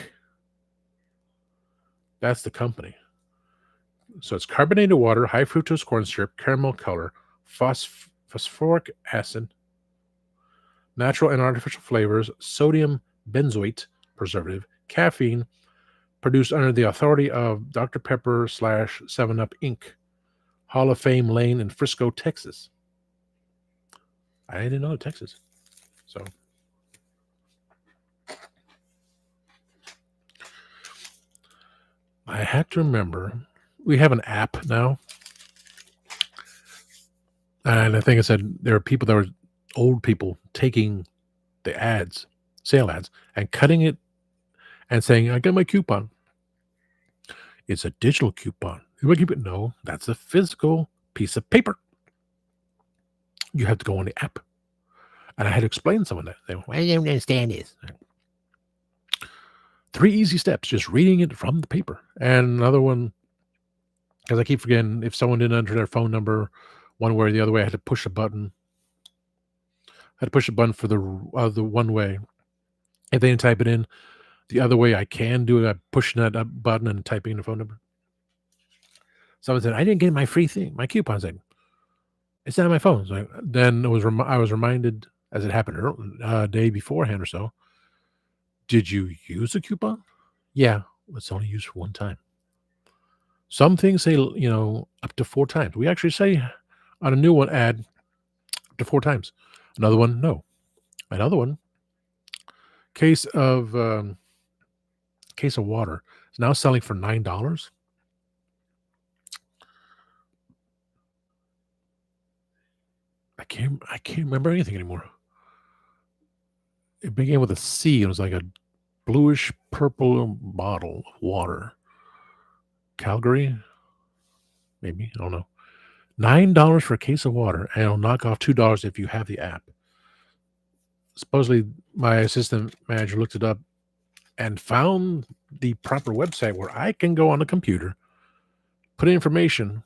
That's the company. So it's carbonated water, high fructose corn syrup, caramel color, phosphoric acid, natural and artificial flavors, sodium benzoate preservative, caffeine, produced under the authority of Dr. Pepper / 7-Up Inc., Hall of Fame Lane in Frisco, Texas. I didn't know Texas. So I had to remember we have an app now. And I think I said there are people that were old people taking the ads, sale ads, and cutting it and saying, I got my coupon. It's a digital coupon. No, that's a physical piece of paper. You have to go on the app. And I had to explain some of that. They went, I don't understand this. 3 easy steps, just reading it from the paper. And another one, because I keep forgetting, if someone didn't enter their phone number one way or the other way, I had to push a button. I had to push a button for the one way. If they didn't type it in the other way, I can do it. I'm pushing that button and typing in the phone number. Someone said, I didn't get my free thing. My coupon said, it's not on my phone. So then I was reminded, as it happened a day beforehand or so, did you use a coupon? Yeah, it's only used for one time. Some things say, up to 4 times. We actually say on a new one ad up to 4 times. Another one, no. Another one, case of case of water is now selling for $9. I can't remember anything anymore. It began with a C. It was like a bluish purple bottle of water. Calgary, maybe, I don't know. $9 for a case of water, and it'll knock off $2 if you have the app. Supposedly, my assistant manager looked it up and found the proper website where I can go on the computer, put in information,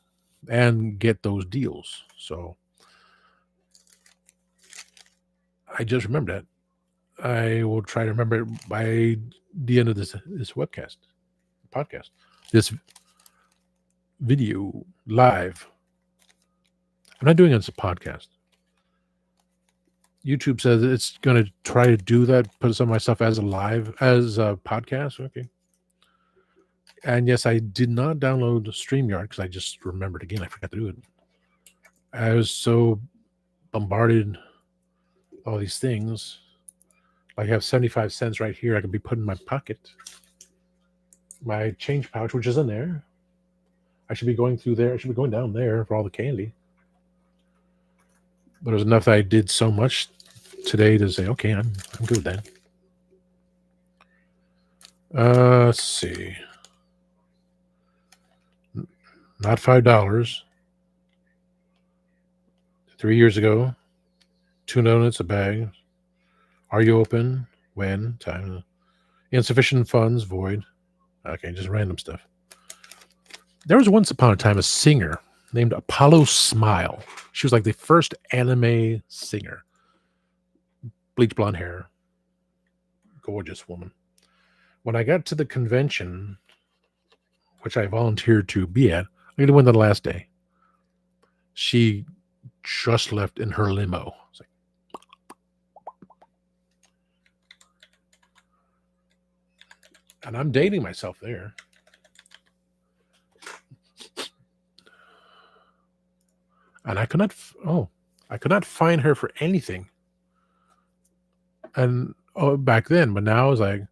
and get those deals. So I just remembered that. I will try to remember it by the end of this podcast, this video live. I'm not doing it as a podcast. YouTube says it's going to try to do that, put some of my stuff as a podcast. Okay. And yes, I did not download StreamYard because I just remembered again. I forgot to do it. I was so bombarded all these things. I have 75 cents right here. I could be putting in my pocket. My change pouch, which is in there. I should be going through there. I should be going down there for all the candy. But it was enough that I did so much today to say, okay, I'm good with that. Let's see. Not $5. 3 years ago. 2 donuts a bag. Are you open? When? Time. Insufficient funds. Void. Okay, just random stuff. There was once upon a time a singer named Apollo Smile. She was like the first anime singer. Bleach blonde hair. Gorgeous woman. When I got to the convention, which I volunteered to be at, I going to win the last day. She just left in her limo. It's like, and I'm dating myself there. And I could not find her for anything. And back then, but now it's like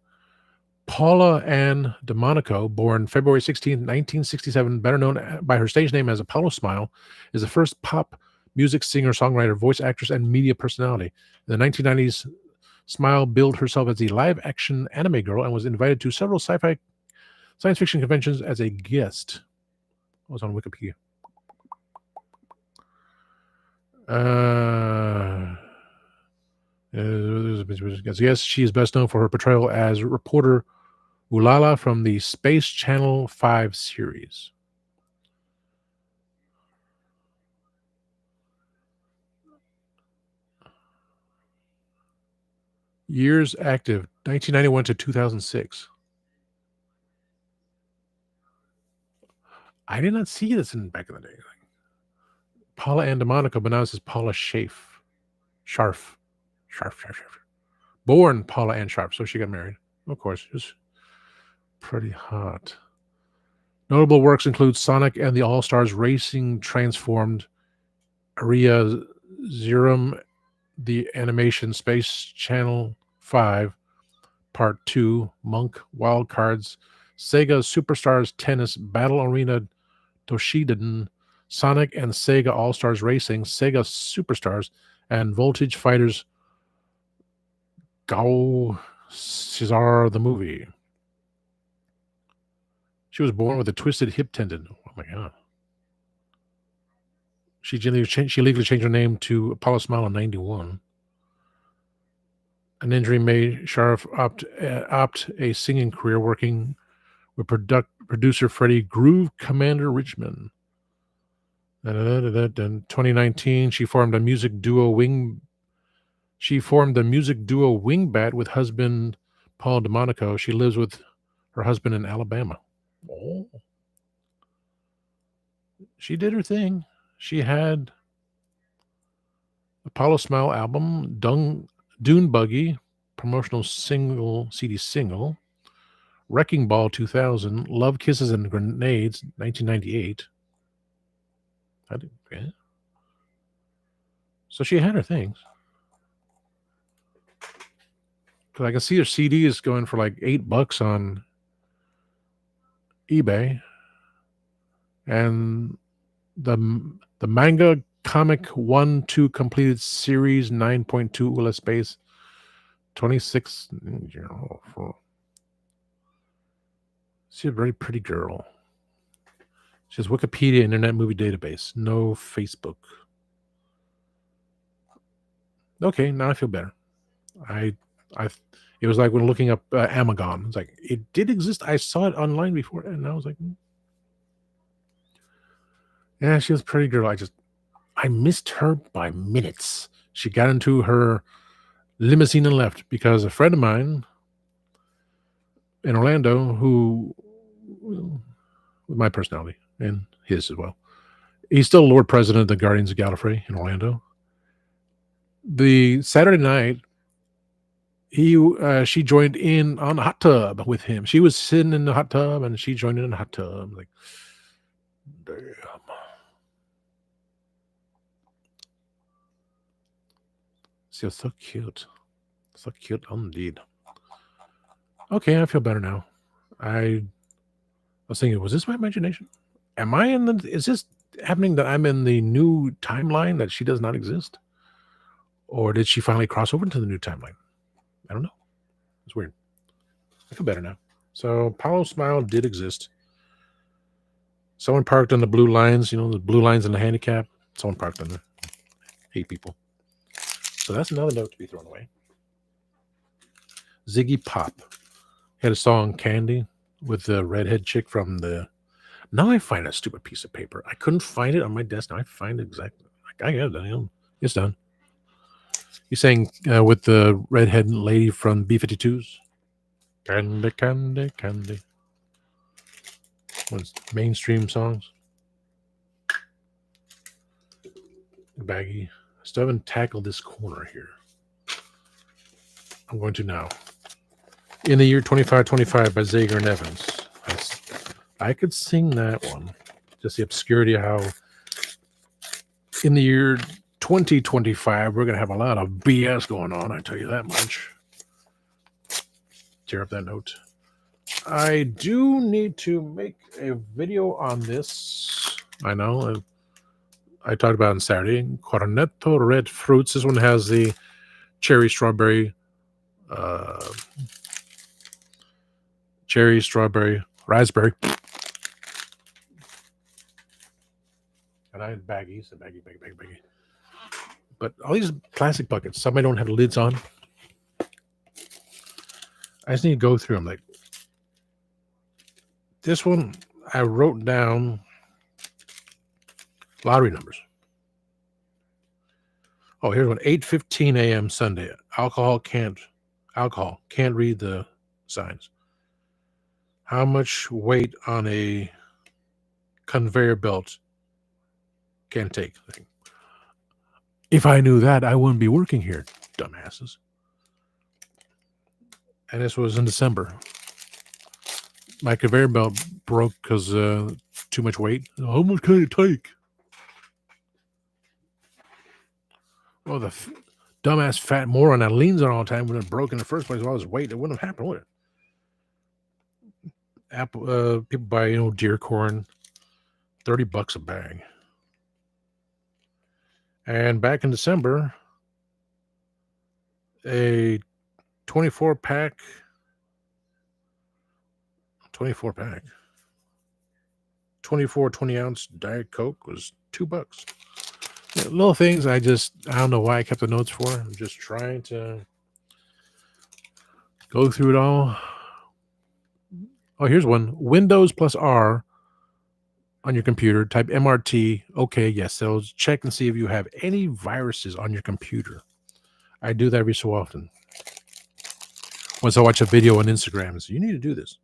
Paula Ann DeMonico, born February 16, 1967, better known by her stage name as Apollo Smile, is the first pop music singer, songwriter, voice actress, and media personality. In the 1990s, Smile billed herself as the live-action anime girl and was invited to several sci-fi science fiction conventions as a guest. I was on Wikipedia. Yes, she is best known for her portrayal as reporter Ulala from the Space Channel 5 series. Years active, 1991 to 2006. I did not see this back in the day. Paula Ann DeMonico, but now this is Paula Sharf. Born Paula Ann Sharp, so she got married. Of course, she was pretty hot. Notable works include Sonic and the All-Stars Racing Transformed, Aria Zerum, the Animation Space Channel 5, Part 2, Monk, Wild Cards, Sega Superstars Tennis, Battle Arena Toshiden, Sonic and Sega All-Stars Racing, Sega Superstars, and Voltage Fighters Gao Cesar the movie. She was born with a twisted hip tendon. Oh my God. She legally changed her name to Apollo Smile in 91. An injury made Sharf opt a singing career, working with producer Freddie Groove Commander Richmond. In 2019, she formed the music duo Wingbat with husband Paul DeMonico. She lives with her husband in Alabama. Oh. She did her thing. She had Apollo Smile album, Dune Buggy, promotional CD single, Wrecking Ball 2000, Love, Kisses, and Grenades, 1998. So she had her things. Because I can see her CD is going for like $8 on eBay, and the manga comic 1-2 completed series 9.2 Ula space 26. She's a very pretty girl. She has Wikipedia Internet Movie Database. No Facebook. Okay, now I feel better. It was like when looking up Amagon. It's like it did exist. I saw it online before, and I was like, yeah, she was a pretty girl. I missed her by minutes. She got into her limousine and left because a friend of mine in Orlando, who with my personality and his as well, he's still Lord President of the Guardians of Gallifrey in Orlando. The Saturday night, she joined in on the hot tub with him. She was sitting in the hot tub and she joined in the hot tub. Like, damn. She was so cute. So cute indeed. Okay, I feel better now. I was thinking, was this my imagination? Am I in the, is this happening that I'm in the new timeline that she does not exist? Or did she finally cross over into the new timeline? I don't know. It's weird. I feel better now. So Paulo Smile did exist. Someone parked on the blue lines, the blue lines in the handicap. Someone parked on there. Hate people. So that's another note to be thrown away. Ziggy Pop had a song Candy with the redhead chick from the. Now I find a stupid piece of paper. I couldn't find it on my desk. Now I find it exactly. I got it done. It's done. You sang with the redhead lady from B-52s. Candy, candy, candy. What's mainstream songs? Baggy. I still haven't tackled this corner here. I'm going to now. In the Year 2525 by Zager and Evans. I could sing that one. Just the obscurity of how in the year 2025, we're going to have a lot of BS going on. I tell you that much. Tear up that note. I do need to make a video on this. I know. I talked about it on Saturday. Cornetto Red Fruits. This one has the cherry, strawberry, raspberry. And I had baggies. A baggie. But all these plastic buckets, some I don't have lids on. I just need to go through them. Like this one, I wrote down lottery numbers. Oh, here's one. 8:15 a.m. Sunday. Alcohol can't read the signs. How much weight on a conveyor belt can take? If I knew that, I wouldn't be working here, dumbasses. And this was in December. My conveyor belt broke because too much weight. How much can it take? Well, the dumbass fat moron that leans on all the time would have broken in the first place with all his weight. It wouldn't have happened, would it? People buy, deer corn, $30 a bag. And back in December, a 24 pack, 24 20-ounce Diet Coke was $2. Little things I don't know why I kept the notes for. I'm just trying to go through it all. Oh, here's one. Windows plus R on your computer. Type MRT. Okay, yes. So check and see if you have any viruses on your computer. I do that every so often. Once I watch a video on Instagram, so you need to do this.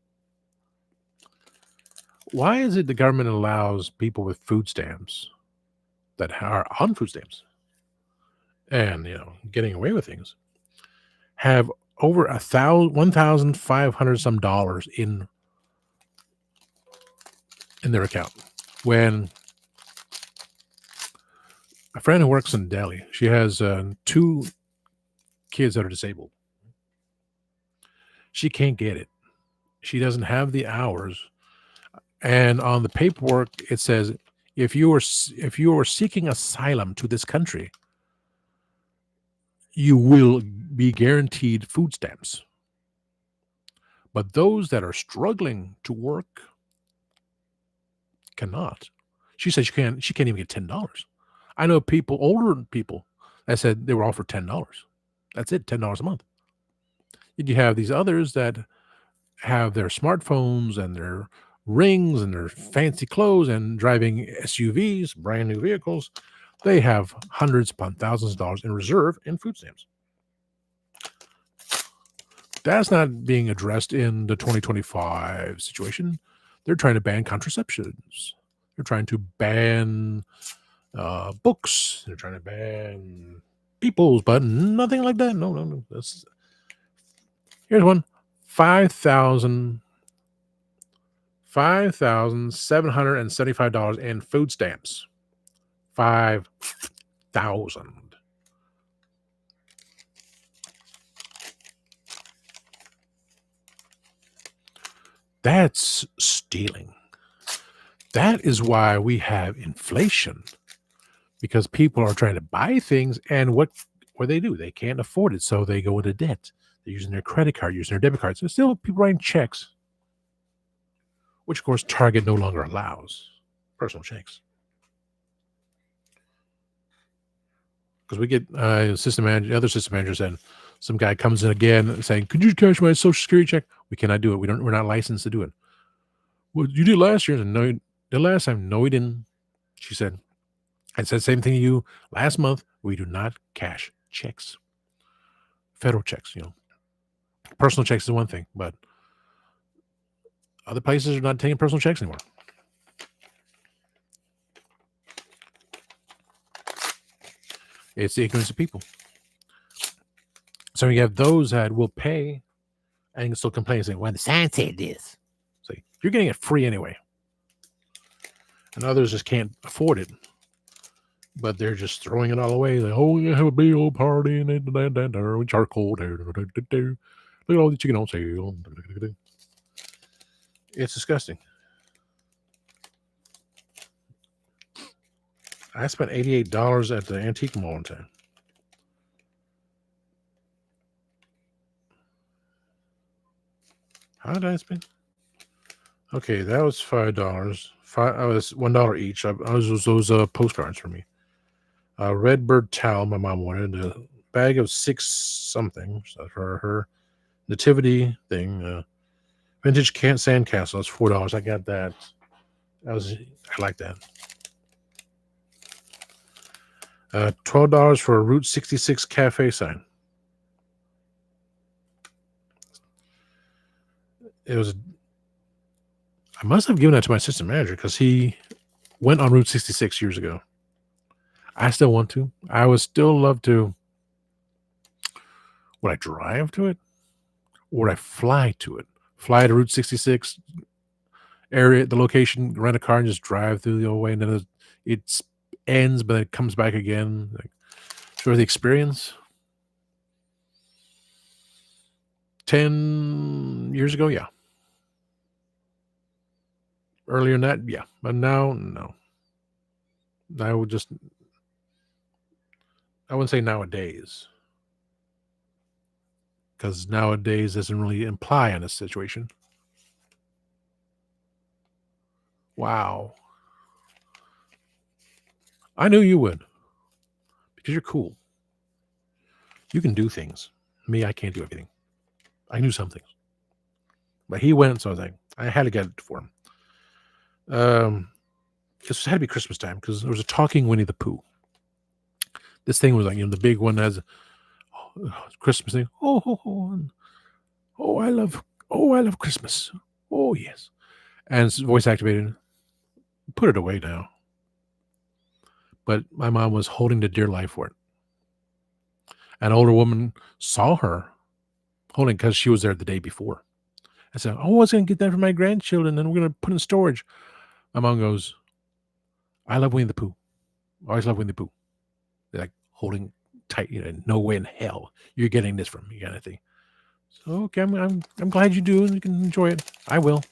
Why is it the government allows people with food stamps that are on food stamps and getting away with things have over $1,500 some dollars in their account? When a friend who works in Delhi, she has 2 kids that are disabled. She can't get it. She doesn't have the hours. And on the paperwork, it says if you are seeking asylum to this country, you will be guaranteed food stamps. But those that are struggling to work cannot. She said she can't even get $10. I know people, older people, that said they were offered $10. That's it, $10 a month. Yet you have these others that have their smartphones and their rings and their fancy clothes and driving SUVs, brand new vehicles. They have hundreds upon thousands of dollars in reserve in food stamps. That's not being addressed in the 2025 situation. They're trying to ban contraceptions. They're trying to ban books. They're trying to ban peoples, but nothing like that. No. Here's one. $5,775 in food stamps. 5,000. That's stealing. That is why we have inflation, because people are trying to buy things, and what they do, they can't afford it, so they go into debt. They're using their credit card, using their debit cards. There's still people writing checks, which of course Target no longer allows personal checks. Because we get other system managers, and some guy comes in again saying, "Could you cash my Social Security check?" We cannot do it. We're not licensed to do it. Well, you did last year, and no, the last time, no, we didn't. She said, "I said the same thing to you last month. We do not cash checks, federal checks. Personal checks is one thing, but other places are not taking personal checks anymore." It's the ignorance of people. So you have those that will pay and can still complain and say, "Well, the sign said this." So you're getting it free anyway. And others just can't afford it, but they're just throwing it all away. Like, "Oh, you have a big old party and charcoal. Look at all the chicken on sale." It's disgusting. I spent $88 at the antique mall one time. How did I spend? Okay, that was $5. Was $1 each. Those postcards for me. Redbird towel my mom wanted. A bag of 6 something for her nativity thing. Vintage sandcastle. That's $4. I got that. I like that. $12 for a Route 66 cafe sign. I must have given that to my assistant manager because he went on Route 66 years ago. I still want to. I would still love to. Would I drive to it? Or would I fly to it? Fly to Route 66 area, the location, rent a car, and just drive through the whole way, and then it ends, but it comes back again. For the experience. 10 years ago, yeah. Earlier than that, yeah. But now, no. I wouldn't say nowadays, because nowadays doesn't really imply on this situation. Wow. I knew you would, because you're cool. You can do things. Me, I can't do everything. I knew some things. But he went, so I was like, I had to get it for him. It had to be Christmas time because there was a talking Winnie the Pooh. This thing was like, the big one has Christmas thing. I love Christmas. Oh, yes. And it's voice activated. Put it away now. But my mom was holding the dear life for it. An older woman saw her holding, because she was there the day before. I said, "Oh, I was going to get that for my grandchildren, and we're going to put in storage." My mom goes, "I love Winnie the Pooh. I always love Winnie the Pooh." They're like holding tight, no way in hell you're getting this from me, kind of thing. So, okay, I'm glad you do, and you can enjoy it. I will.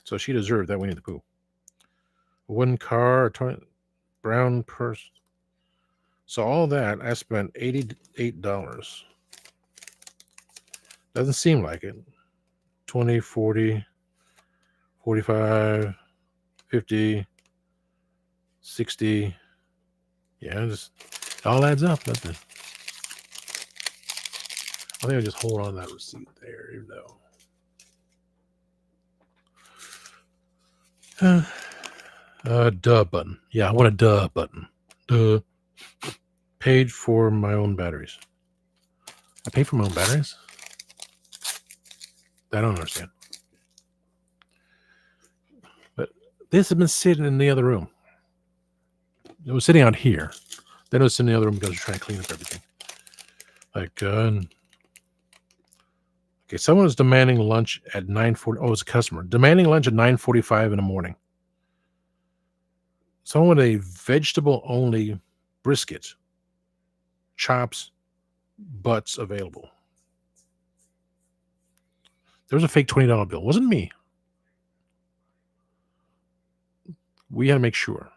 So she deserved that Winnie the Pooh. One car, brown purse. So all that, I spent $88. Doesn't seem like it. 20, 40, 45, 50, 60. Yeah, just it all adds up, doesn't it? I think I'll just hold on to that receipt there, even though. Duh button. Yeah, I want a duh button. Duh. Paid for my own batteries. I pay for my own batteries? I don't understand. But this has been sitting in the other room. It was sitting out here. Then it was in the other room because I was trying to clean up everything. Okay, someone was demanding lunch at 9:40. Oh, it's a customer. Demanding lunch at 9:45 in the morning. Someone with a vegetable-only brisket, chops, butts available. There was a fake $20 bill. It wasn't me. We had to make sure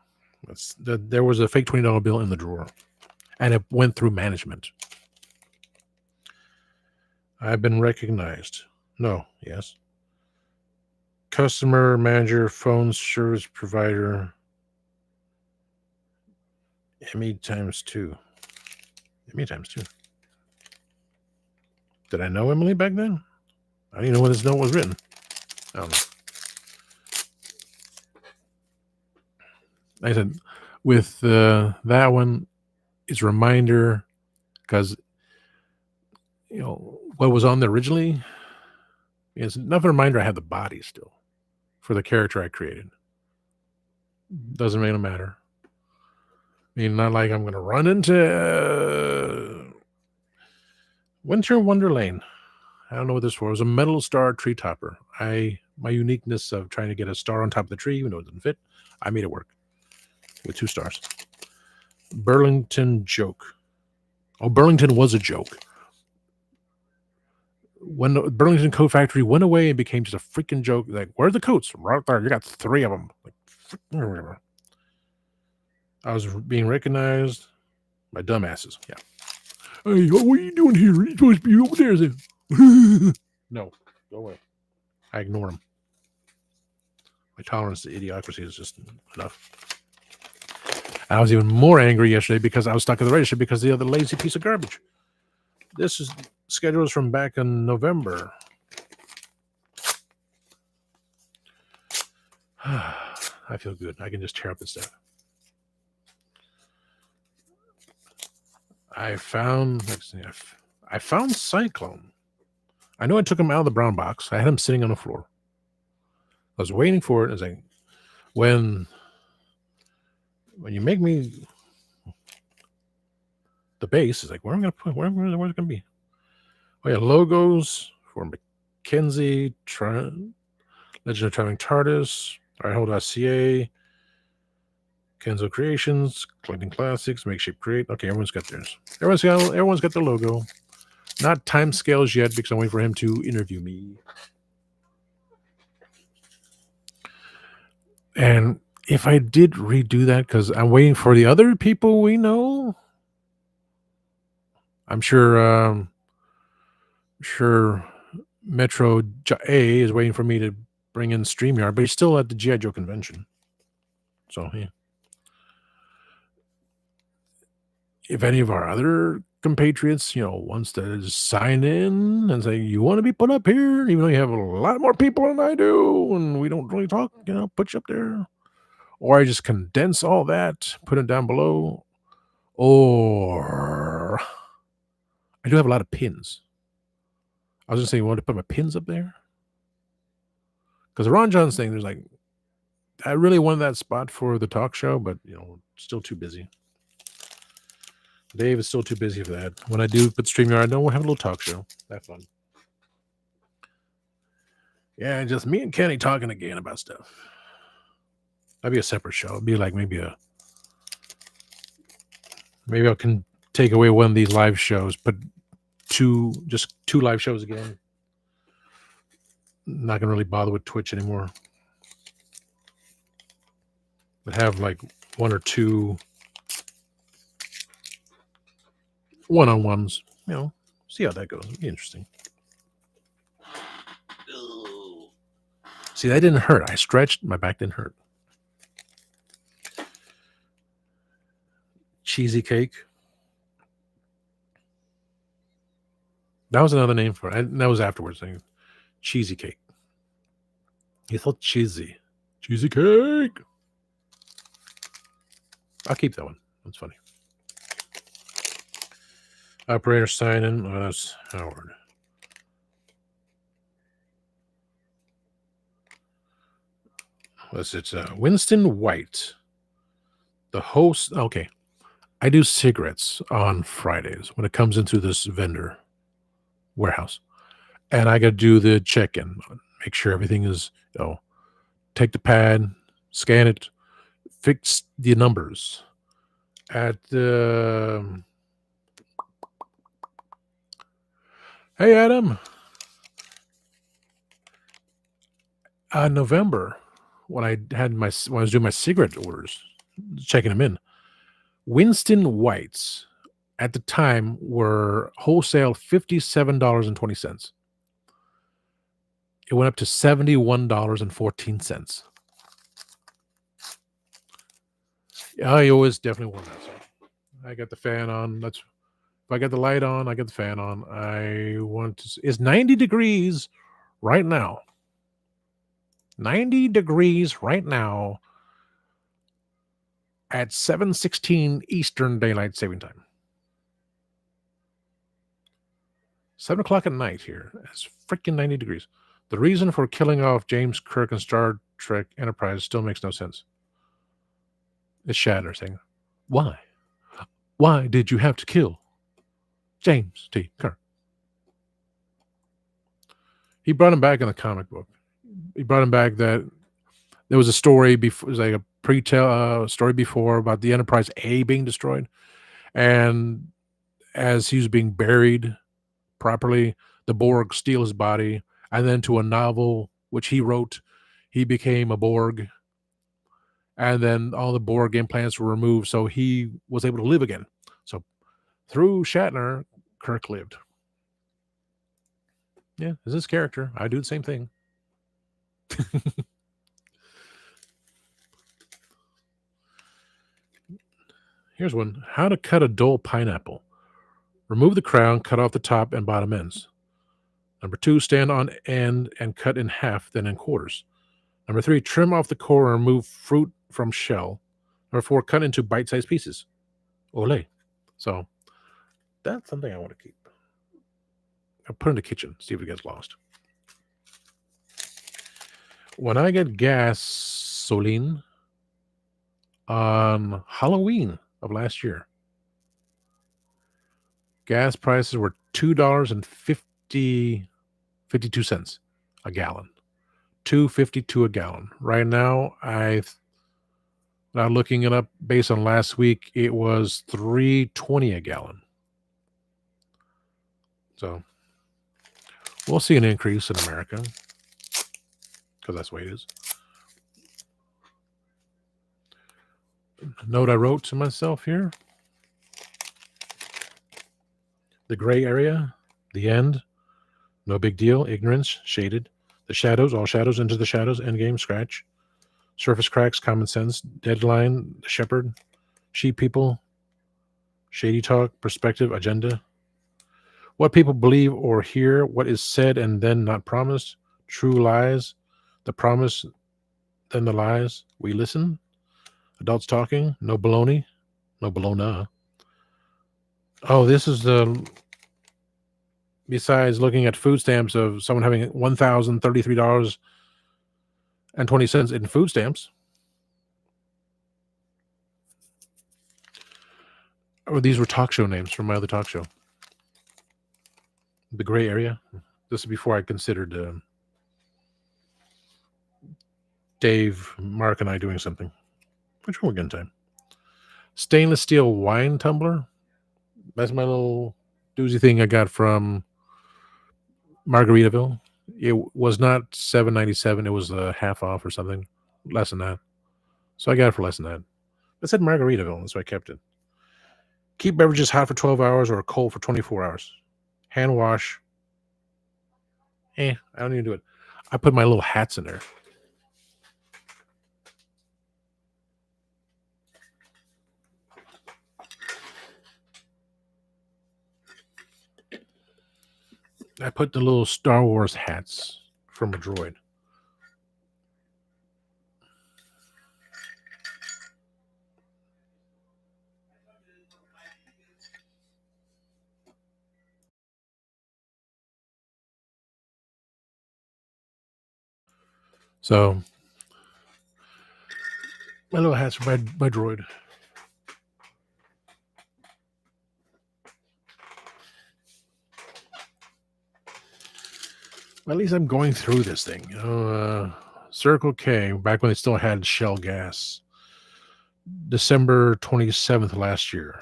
that there was a fake $20 bill in the drawer, and it went through management. I've been recognized. No, yes. Customer manager, phone service provider. Emmy times 2. Emmy times 2. Did I know Emily back then? I didn't even know when this note was written. I don't know. Like I said, with that one, it's a reminder because what was on there originally is enough a reminder I have the body still for the character I created. Doesn't really matter. I mean, not like I'm going to run into Winter Wonder Lane. I don't know what this was. It was a metal star tree topper. My uniqueness of trying to get a star on top of the tree, even though it didn't fit, I made it work with 2 stars. Burlington joke. Oh, Burlington was a joke. When the Burlington Coat Factory went away, it became just a freaking joke. Like, where are the coats? Right there. You got 3 of them. Like, I was being recognized by dumbasses. Yeah. Hey, what are you doing here? You're supposed to be over there. No, go away. I ignore them. My tolerance to idiocracy is just enough. I was even more angry yesterday because I was stuck at the register because of the other lazy piece of garbage. This is schedules from back in November. I feel good. I can just tear up this stuff. I found Cyclone. I know I took him out of the brown box. I had him sitting on the floor. I was waiting for it. I was like, when you make me the base, it's like, where's it going to be? Oh yeah, logos for Mackenzie, Legend of Traveling TARDIS, iHole.ca, Kenzo Creations, Collecting Classics, Makeshift Create. Okay, everyone's got theirs. Everyone's got their logo. Not time scales yet because I'm waiting for him to interview me. And if I did redo that, because I'm waiting for the other people we know, I'm sure Metro A is waiting for me to bring in StreamYard, but he's still at the G.I. Joe convention. So, yeah. If any of our other compatriots, wants to sign in and say, you want to be put up here, even though you have a lot more people than I do, and we don't really talk, put you up there. Or I just condense all that, put it down below. Or I do have a lot of pins. I was just saying, you want to put my pins up there? Because the Ron Johns thing, there's like, I really wanted that spot for the talk show, but, still too busy. Dave is still too busy for that. When I do put StreamYard, I don't have a little talk show. That's fun. Yeah, just me and Kenny talking again about stuff. That'd be a separate show. It'd be like maybe I can take away one of these live shows, but two live shows again. Not gonna really bother with Twitch anymore. that have like one or two one-on-ones. See how that goes. It'd be interesting. See, that didn't hurt. I stretched. My back didn't hurt. Cheesy cake. That was another name for it. That was afterwards. Cheesy cake. You thought cheesy. Cheesy cake. I'll keep that one. That's funny. Operator sign in. Oh, that's Howard. It's Winston White. The host. Okay. I do cigarettes on Fridays when it comes into this vendor warehouse. And I got to do the check-in. Make sure everything is, take the pad, scan it, fix the numbers. At the... Hey, Adam. November, when I was doing my cigarette orders, checking them in, Winston Whites at the time were wholesale $57.20. It went up to $71.14. I always definitely want that. So I got the fan on. If I got the light on, I got the fan on. I want to. It's 90 degrees right now. 90 degrees right now at 7:16 Eastern Daylight Saving Time. 7 o'clock at night here. It's freaking 90 degrees. The reason for killing off James Kirk and Star Trek Enterprise still makes no sense. It's Shatner saying, why? Why did you have to kill James T. Kirk? He brought him back in the comic book. He brought him back that there was a story before, it was like a pre-tell story before about the Enterprise A being destroyed. And as he was being buried properly, the Borg steal his body. And then to a novel, which he wrote, he became a Borg. And then all the Borg implants were removed, so he was able to live again. So through Shatner, Kirk lived. Yeah, this is his character. I do the same thing. Here's one. How to cut a dull pineapple. Remove the crown, cut off the top and bottom ends. Number 2, stand on end and cut in half, then in quarters. Number 3, trim off the core and remove fruit from shell. Number 4, cut into bite-sized pieces. Olé. So that's something I want to keep. I'll put it in the kitchen, see if it gets lost. When I get gasoline on Halloween of last year, gas prices were $2.52 a gallon. $2.52 a gallon. Right now, looking it up based on last week, it was $3.20 a gallon. So we'll see an increase in America because that's the way it is. Note I wrote to myself here. The gray area, the end, no big deal. Ignorance, shaded. The shadows, all shadows into the shadows. Endgame, scratch. Surface cracks, common sense. Deadline, the shepherd. Sheep people. Shady talk, perspective, agenda. What people believe or hear, what is said and then not promised. True lies. The promise, then the lies. We listen. Adults talking. No baloney. No bologna. Oh, this is besides looking at food stamps of someone having $1,033.20 in food stamps. Oh, these were talk show names from my other talk show. The gray area. This is before I considered Dave, Mark, and I doing something. Which one we're getting time? Stainless steel wine tumbler. That's my little doozy thing I got from Margaritaville. It was not $7.97. It was half off or something, less than that. So I got it for less than that. It said Margaritaville, so I kept it. Keep beverages hot for 12 hours or cold for 24 hours. Hand wash. I don't even do it. I put my little hats in there. I put the little Star Wars hats from a droid. So my little hats for my droid. Well, at least I'm going through this thing. Circle K, back when they still had Shell gas. December 27th last year.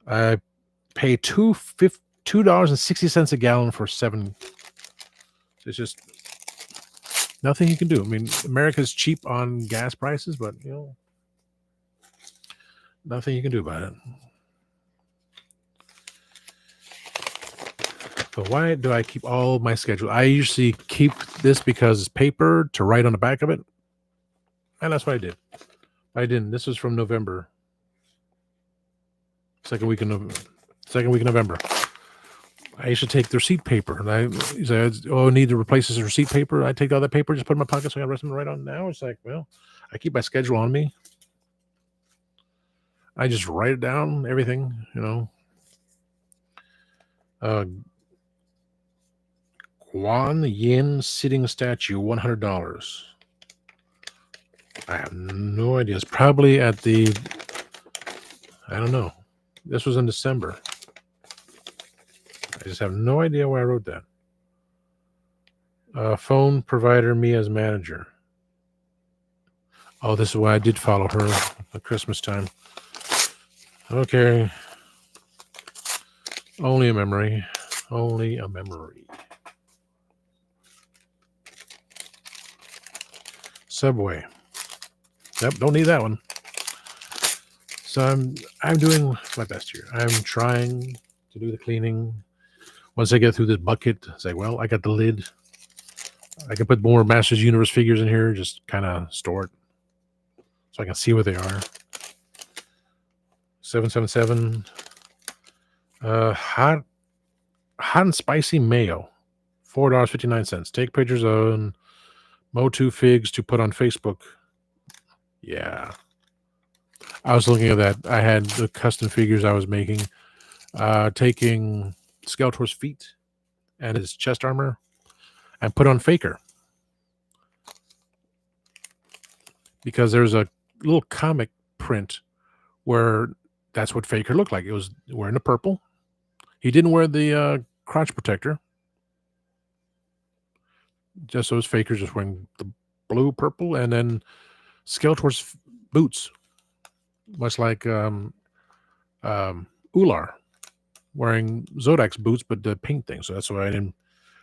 I paid $2.60 a gallon for 7. It's just nothing you can do. I mean, America's cheap on gas prices, but nothing you can do about it. But why do I keep all my schedule? I usually keep this because it's paper to write on the back of it. And that's what I did. I didn't. This was from November. Second week of November. I used to take the receipt paper, and I said, I need to replace this receipt paper. I take all that paper, just put it in my pocket, so I got something to write on. Now it's like, well, I keep my schedule on me. I just write it down, everything, Guan Yin sitting statue, $100. I have no idea. It's probably at the, I don't know. This was in December. I just have no idea why I wrote that. Phone provider, me as manager. Oh, this is why I did follow her at Christmas time. Okay. Only a memory. Only a memory. Subway. Yep, don't need that one. So I'm doing my best here. I'm trying to do the cleaning. Once I get through this bucket, it's like, well, I got the lid. I can put more Masters Universe figures in here, just kind of store it so I can see what they are. 777. Hot and spicy mayo, $4.59. Take pictures on Motu figs to put on Facebook. Yeah. I was looking at that. I had the custom figures I was making, taking Skeletor's feet and his chest armor and put on Faker. Because there's a little comic print where that's what Faker looked like. It was wearing the purple. He didn't wear the crotch protector. Just those Fakers just wearing the blue, purple, and then Skeletor's boots. Much like Ular wearing Zodak's boots, but the pink thing. So that's why I didn't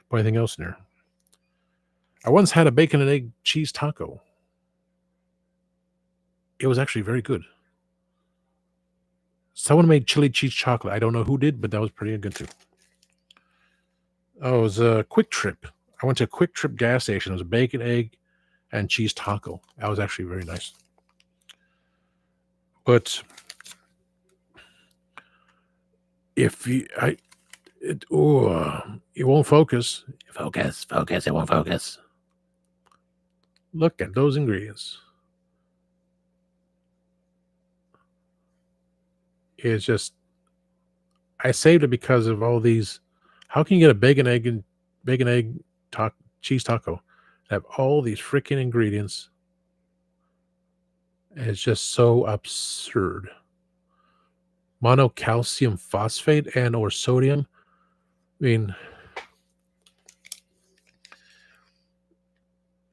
put anything else in there. I once had a bacon and egg cheese taco. It was actually very good. Someone made chili cheese chocolate. I don't know who did, but that was pretty good too. Oh, it was a Quick Trip. I went to a Quick Trip gas station. It was a bacon, egg, and cheese taco. That was actually very nice. But if you, it won't focus. Focus, it won't focus. Look at those ingredients. It's just, I saved it because of all these. How can you get a bacon, egg, cheese taco? Have all these freaking ingredients. And it's just so absurd. Monocalcium phosphate and or sodium. I mean,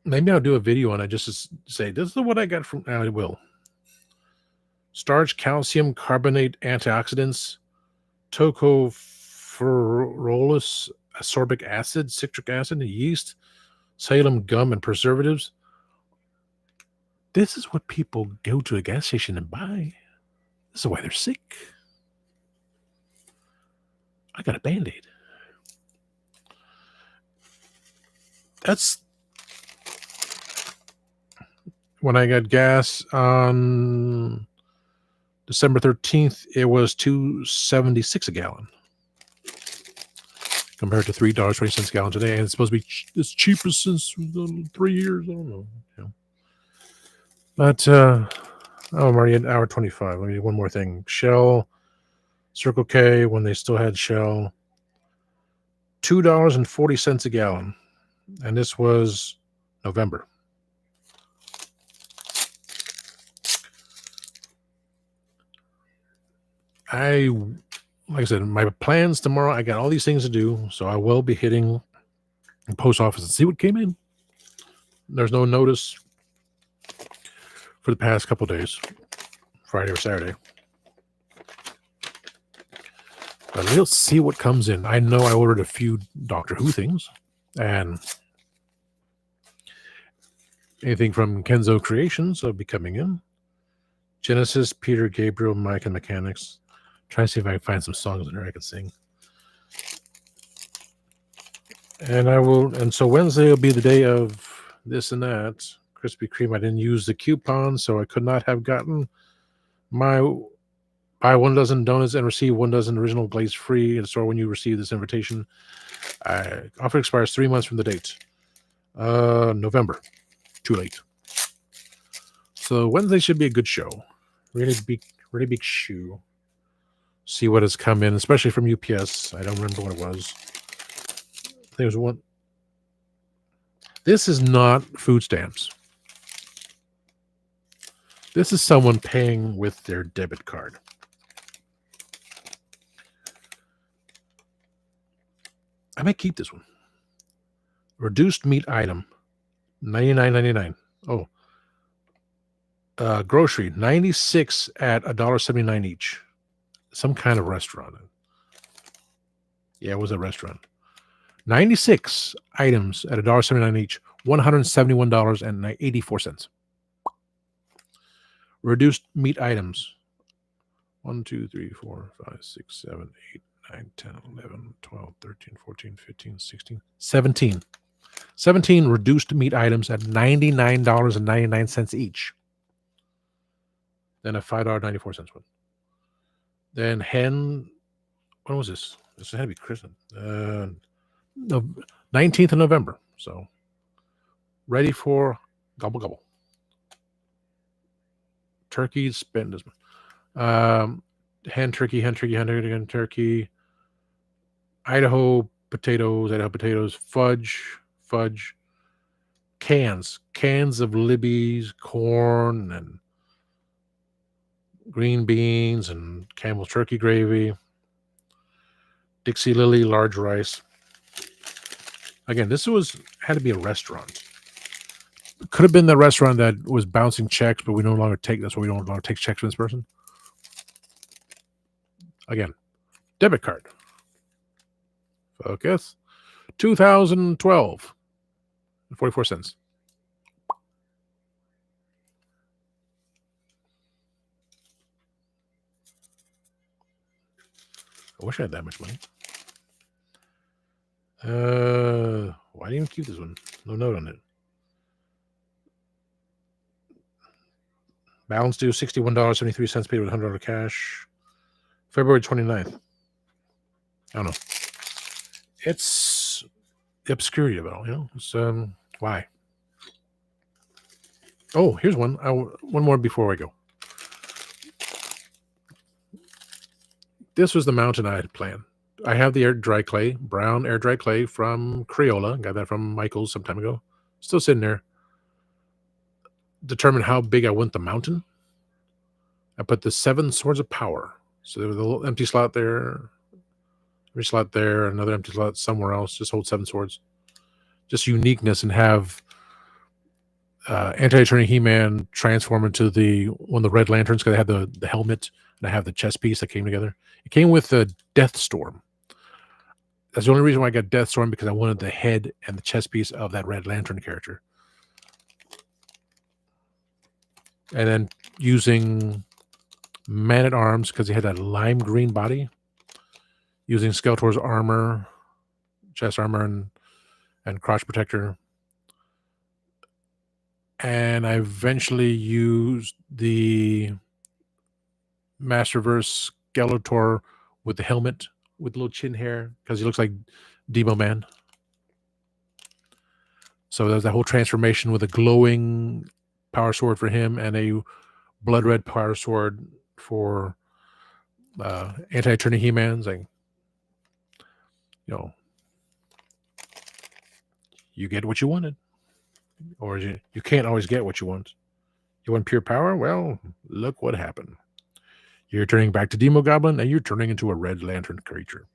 maybe I'll do a video on it just to say, this is what I got from, I will. Starch, calcium, carbonate, antioxidants, tocopherolus, ascorbic acid, citric acid, yeast, Salem gum, and preservatives. This is what people go to a gas station and buy. This is why they're sick. I got a Band-Aid. That's when I got gas on December 13th. It was $2.76 a gallon compared to $3.20 a gallon today. And it's supposed to be the cheapest since 3 years. I don't know. Yeah. But I'm already at hour 25. Let me do one more thing. Shell, Circle K, when they still had Shell, $2.40 a gallon. And this was November. Like I said, my plans tomorrow, I got all these things to do, so I will be hitting the post office and see what came in. There's no notice for the past couple days, Friday or Saturday. But we'll see what comes in. I know I ordered a few Doctor Who things, and anything from Kenzo Creations will be coming in. Genesis, Peter Gabriel, Mike and Mechanics. Try to see if I can find some songs in there I can sing. And so Wednesday will be the day of this and that. Krispy Kreme, I didn't use the coupon, so I could not have gotten my buy 1 dozen donuts and receive 1 dozen original glaze free in the store when you receive this invitation. Offer expires 3 months from the date. November. Too late. So Wednesday should be a good show. Really big shoe. See what has come in, especially from UPS. I don't remember what it was. I think it was one. This is not food stamps. This is someone paying with their debit card. I might keep this one. Reduced meat item, $99.99. Oh. Grocery, 96 at $1.79 each. Some kind of restaurant. Yeah, it was a restaurant. 96 items at $1.79 each, $171.84. Reduced meat items. 1, 2, 3, 4, 5, 6, 7, 8, 9, 10, 11, 12, 13, 14, 15, 16, 17. 17 reduced meat items at $99.99 each. Then a $5.94 one. Then hen. When was this? This had to be Christmas. No, 19th of November. So ready for gobble gobble. Turkey spend this one. Hen turkey. Idaho potatoes. Fudge. Cans of Libby's, corn and green beans and Campbell's turkey gravy. Dixie Lily large rice. Again, this had to be a restaurant. It could have been the restaurant that was bouncing checks, but we no longer take. That's why we don't longer take checks from this person. Again, debit card. Focus. 2012. 44 cents. I wish I had that much money. Why didn't you keep this one? No note on it. Balance due $61.73 paid with $100 cash. February 29th. I don't know. It's the obscurity of it all, you know. It's why? Oh, here's one. One more before I go. This was the mountain I had planned. I have the brown air dry clay from Crayola. Got that from Michael's some time ago. Still sitting there. Determine how big I want the mountain. I put the 7 swords of power. So there was a little empty slot there. Every slot there, another empty slot somewhere else. Just hold 7 swords. Just uniqueness, and have Anti-Attorney He-Man transform into one of the Red Lanterns, because I had the helmet and I have the chest piece that came together. It came with the Deathstorm. That's the only reason why I got Deathstorm, because I wanted the head and the chest piece of that Red Lantern character. and then using Man-at-Arms, because he had that lime green body, using Skeletor's armor, chest armor, and crotch protector. And I eventually used the Masterverse Skeletor with the helmet with little chin hair, because he looks like Demo Man. So there's that whole transformation with a glowing power sword for him and a blood red power sword for anti-attorney He-Man's. Like, you get what you wanted, or you can't always get what you want. You want pure power? Well, look what happened. You're turning back to Demo Goblin, and you're turning into a Red Lantern creature.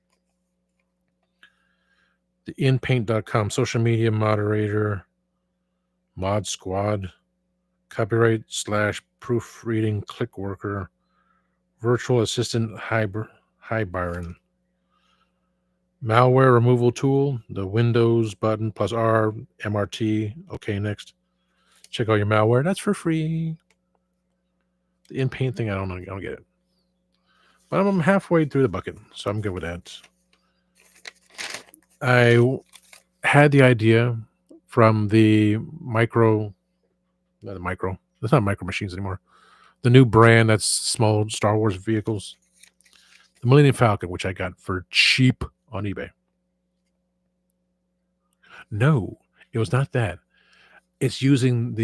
The InPaint.com social media moderator, mod squad, copyright / proofreading click worker, virtual assistant Hi Byron, malware removal tool, the Windows button plus R, MRT. Okay, next. Check out your malware. That's for free. The InPaint thing, I don't know. I don't get it. But I'm halfway through the bucket, so I'm good with that. I had the idea from the that's not Micro Machines anymore. The new brand that's small Star Wars vehicles. The Millennium Falcon, which I got for cheap on eBay. No, it was not that. It's using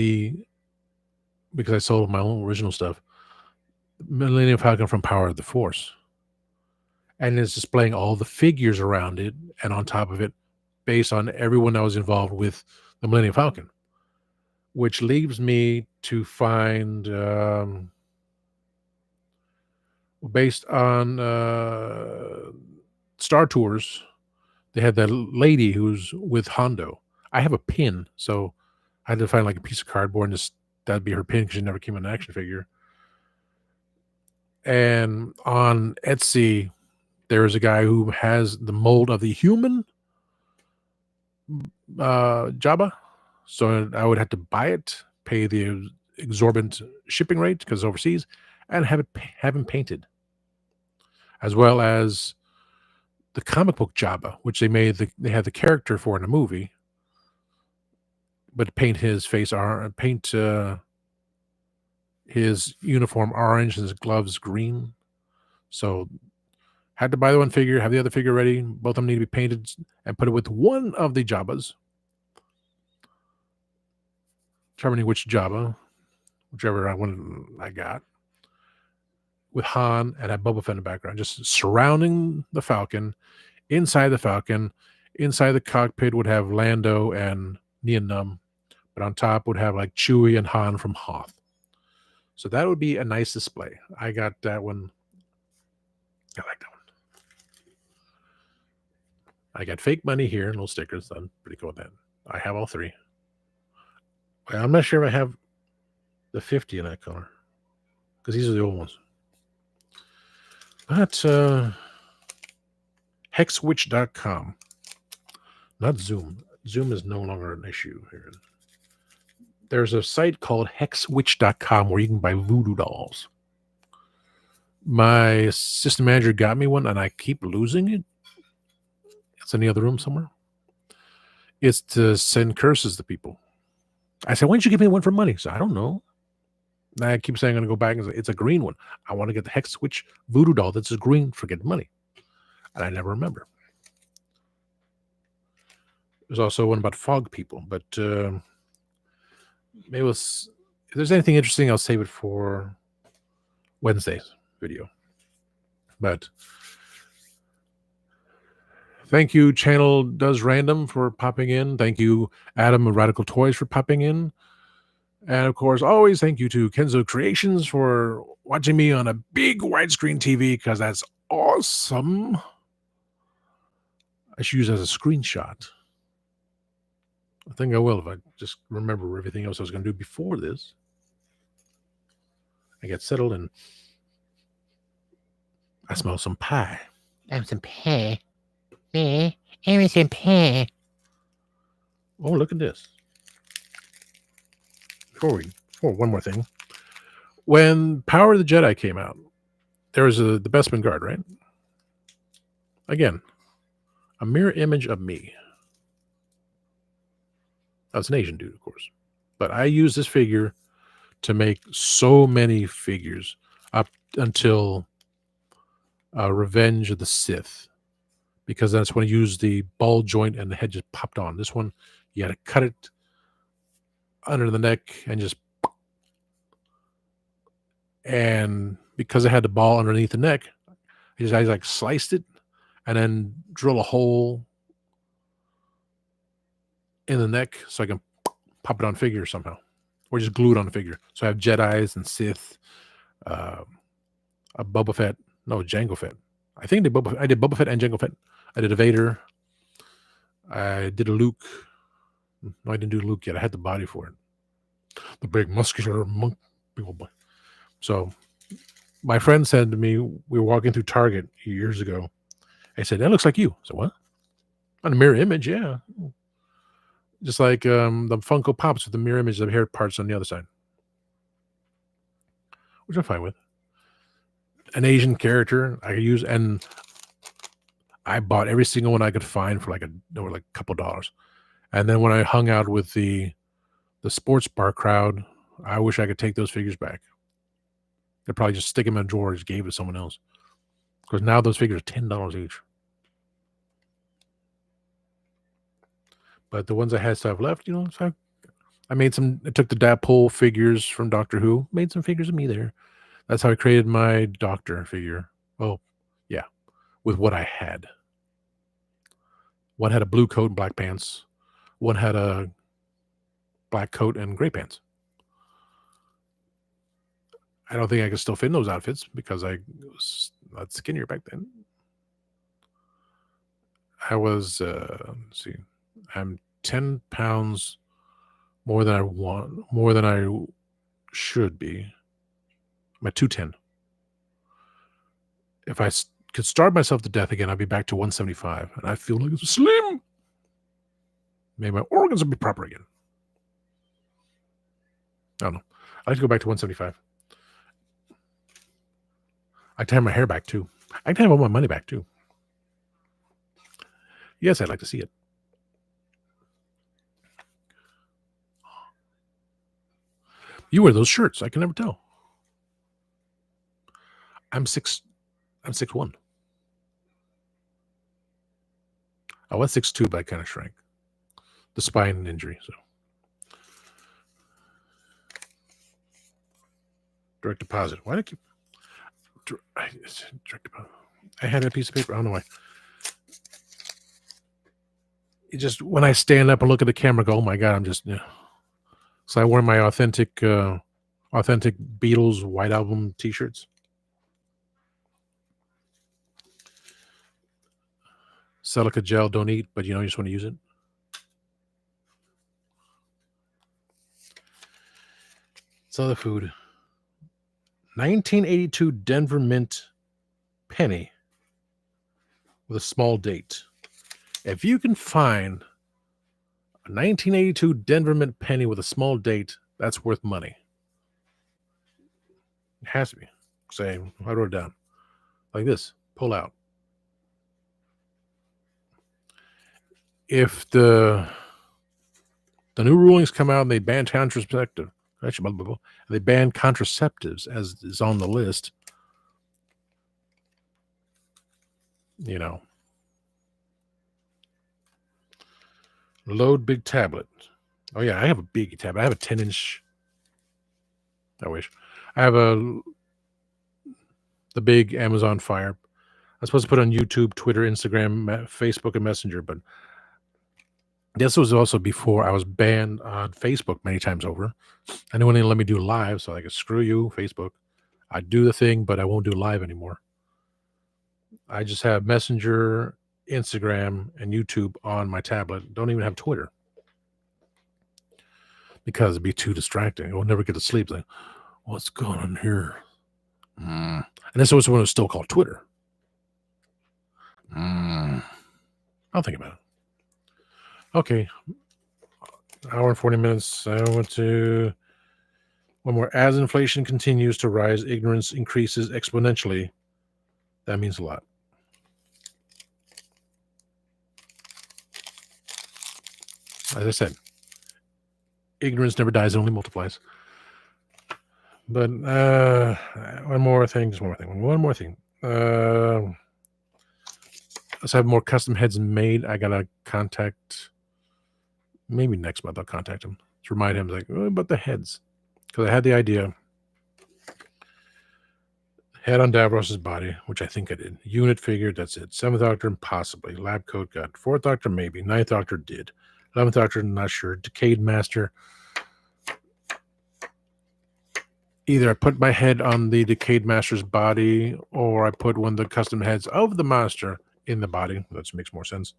because I sold my own original stuff, Millennium Falcon from Power of the Force. And it's displaying all the figures around it and on top of it based on everyone that was involved with the Millennium Falcon, which leaves me to find, based on Star Tours, they had that lady who's with Hondo. I have a pin, so I had to find like a piece of cardboard and that'd be her pin because she never came in an action figure. And on Etsy, there's a guy who has the mold of the human Jabba. So I would have to buy it, pay the exorbitant shipping rate because it's overseas, and have him painted. As well as the comic book Jabba, which they had the character for in the movie, but paint his face paint his uniform orange and his gloves green. So had to buy the one figure, have the other figure ready. Both of them need to be painted and put it with one of the Jabbas. Determining which Jabba, whichever I got, with Han and have Boba Fett in the background, just surrounding the Falcon. Inside the Falcon, inside the cockpit would have Lando and Nien Nunb, but on top would have like Chewie and Han from Hoth. So that would be a nice display. I got that one. I like that one. I got fake money here and little stickers. I'm pretty cool with that. I have all three. Well, I'm not sure if I have the 50 in that color because these are the old ones. But hexwitch.com, not Zoom. Zoom is no longer an issue here. There's a site called hexwitch.com where you can buy voodoo dolls. My system manager got me one and I keep losing it. It's in the other room somewhere. It's to send curses to people. I said, why didn't you give me one for money? So I don't know. And I keep saying I'm going to go back and say, it's a green one. I want to get the Hex Witch voodoo doll that's a green for getting money. And I never remember. There's also one about fog people. But maybe if there's anything interesting, I'll save it for Wednesday's video. But thank you, Channel Does Random, for popping in. Thank you, Adam of Radical Toys, for popping in. And of course, always thank you to Kenzo Creations for watching me on a big widescreen TV, because that's awesome. I should use it as a screenshot. I think I will if I just remember everything else I was going to do before this. I get settled and I smell some pie. Some pie. Some pie. Oh, look at this. Before one more thing. When Power of the Jedi came out, there was the Bespin Guard, right? Again, a mirror image of me. I was an Asian dude, of course. But I used this figure to make so many figures up until Revenge of the Sith, because that's when I used the ball joint and the head just popped on. This one, you had to cut it under the neck and just, and because I had the ball underneath the neck, I like sliced it and then drill a hole in the neck so I can pop it on figure somehow, or just glue it on the figure. So I have Jedis and Sith, a Boba Fett, no, Jango Fett. I think I did Boba Fett and Jango Fett. I did a Vader. I did a Luke. No, I didn't do Luke yet. I had the body for it. The big muscular monk, big old boy. So my friend said to me, we were walking through Target years ago. I said, that looks like you. I said, what? On a mirror image, yeah. Just like the Funko Pops with the mirror image of hair parts on the other side. Which I'm fine with. An Asian character I could use, and I bought every single one I could find for like a couple dollars. And then when I hung out with the sports bar crowd, I wish I could take those figures back. They'd probably just stick them in a drawer, just gave it to someone else. Because now those figures are $10 each. But the ones I had stuff left, so I made some. I took the Dapole figures from Doctor Who, made some figures of me there. That's how I created my Doctor figure. Oh, yeah, with what I had. One had a blue coat and black pants. One had a black coat and gray pants. I don't think I could still fit in those outfits because I was a lot skinnier back then. I was, let's see, I'm 10 pounds more than I should be. I'm at 210. If I could starve myself to death again, I'd be back to 175. And I feel like it's slim. Maybe my organs will be proper again. I don't know. I'd like to go back to 175. I can have my hair back too. I can have all my money back too. Yes, I'd like to see it. You wear those shirts. I can never tell. I'm 6'1". I was 6'2", but I kind of shrank. The spine injury. So direct deposit. Why do I keep direct deposit? I had a piece of paper. I don't know why. It just, when I stand up and look at the camera, I go, oh my God, I'm just, So I wear my authentic Beatles White Album t-shirts. Silica gel, don't eat, but you just want to use it. It's other food. 1982 Denver Mint penny with a small date. If you can find a 1982 Denver Mint penny with a small date, that's worth money. It has to be. Say, I wrote it down. Like this. Pull out. If the new rulings come out and they ban contraceptives, they ban contraceptives as is on the list, load big tablet. Oh yeah, I have a big tablet. I have a 10-inch. I wish. I have the big Amazon Fire. I'm supposed to put on YouTube, Twitter, Instagram, Facebook, and Messenger, but this was also before I was banned on Facebook many times over. And they wouldn't let me do live, so I could screw you, Facebook. I do the thing, but I won't do live anymore. I just have Messenger, Instagram, and YouTube on my tablet. Don't even have Twitter. Because it'd be too distracting. I will never get to sleep. Like, what's going on here? And this was when it was still called Twitter. I'll think about it. Okay. Hour and 40 minutes. I want to One more. As inflation continues to rise, ignorance increases exponentially. That means a lot. As I said, ignorance never dies, it only multiplies. But one more thing. Let's have more custom heads made. I gotta contact. Maybe next month I'll contact him to remind him, like, what about the heads? Because I had the idea. Head on Davros's body, which I think I did. Unit figured, that's it. 7th Doctor, possibly. Lab coat, got 4th Doctor, maybe. 9th Doctor did. 11th Doctor, not sure. Decayed Master. Either I put my head on the Decayed Master's body, or I put one of the custom heads of the Master in the body. That makes more sense.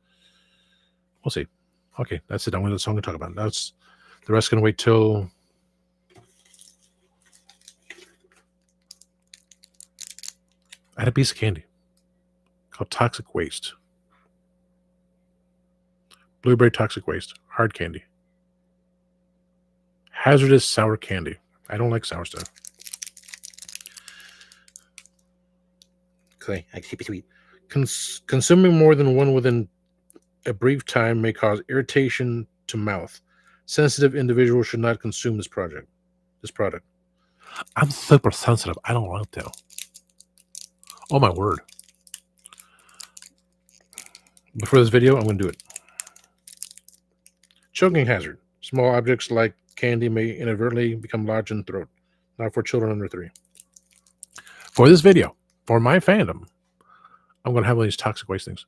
We'll see. Okay, that's it. That's what I'm going to talk about. That's the rest going to wait till... I had a piece of candy called Toxic Waste. Blueberry Toxic Waste. Hard candy. Hazardous sour candy. I don't like sour stuff. Okay, I keep it sweet. Consuming more than one within a brief time may cause irritation to mouth. Sensitive individuals should not consume this product. I'm super sensitive. I don't like that. Oh my word. Before this video, I'm going to do it. Choking hazard. Small objects like candy may inadvertently become large in the throat. Not for children under 3. For this video, for my fandom, I'm going to have one of these toxic waste things.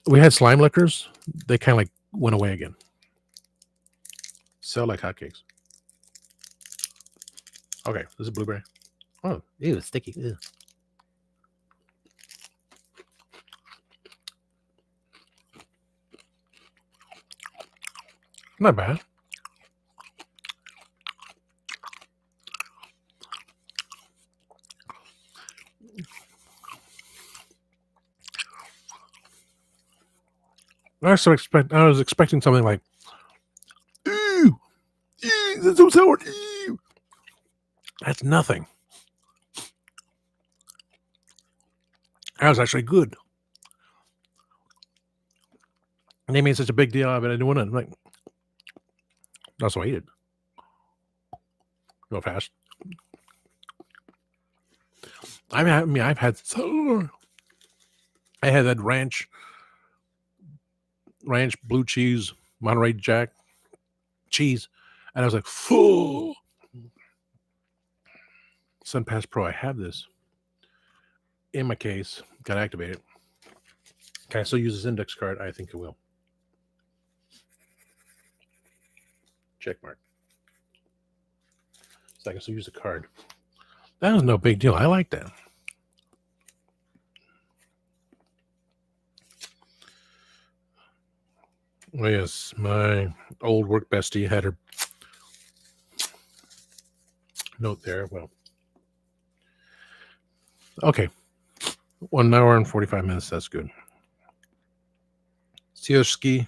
We had slime lickers. They kind of like went away again. Sell like hotcakes. Okay, this is blueberry. Oh, ew, sticky. Ew. Not bad. I was expecting something like, ew, that's so sour. Ew. That's nothing. That was actually good. And they made such a big deal of it. I didn't want to. I'm like, that's why I ate it. Go fast. I've had so. I had that ranch blue cheese Monterey Jack cheese, and I was like, full. SunPass Pro. I have this in my case. Got to activate it. Can I still use this index card? I think it will. Check mark. So I can still use the card. That was no big deal. I like that. Oh, yes, my old work bestie had her note there. Well, okay. 1 hour and 45 minutes. That's good. Sierski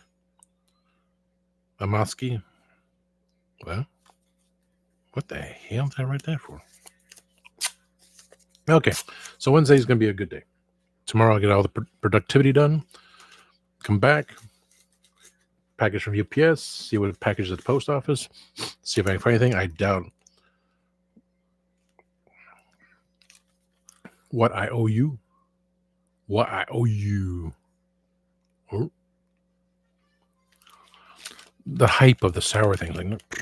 Amaski. Well, what the hell did I write that for? Okay, so Wednesday is going to be a good day. Tomorrow I'll get all the productivity done. Come back. Package from UPS. See what package at the post office. See if I can find anything. I doubt what I owe you. What I owe you. Oh. The hype of the sour thing. Like, a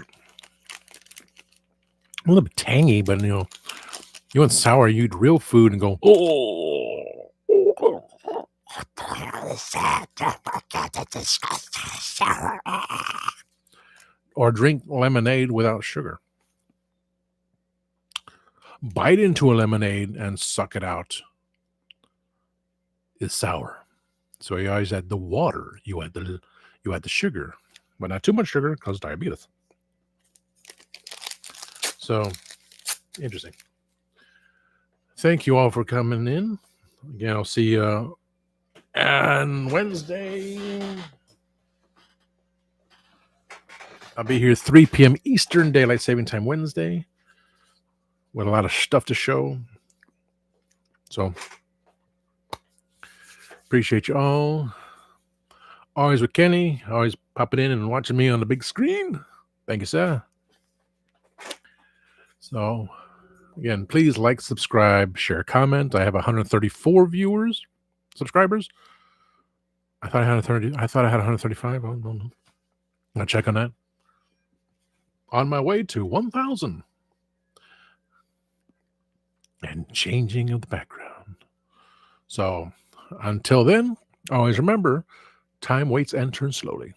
little bit tangy, but you want sour, you eat real food and go, oh. Or drink lemonade without sugar. Bite into a lemonade and suck it out. It's sour. So you always add the water. You add the sugar, but not too much sugar because diabetes. So interesting. Thank you all for coming in. Again, I'll see you on Wednesday. I'll be here 3 p.m. Eastern Daylight Saving Time Wednesday. with a lot of stuff to show. So appreciate you all. Always with Kenny, always popping in and watching me on the big screen. Thank you, sir. So again, please like, subscribe, share, comment. I have 134 subscribers. I thought I had 30. I thought I had 135. Oh, no. I'll check on that. On my way to 1,000. And changing of the background. So until then, always remember, time waits and turns slowly.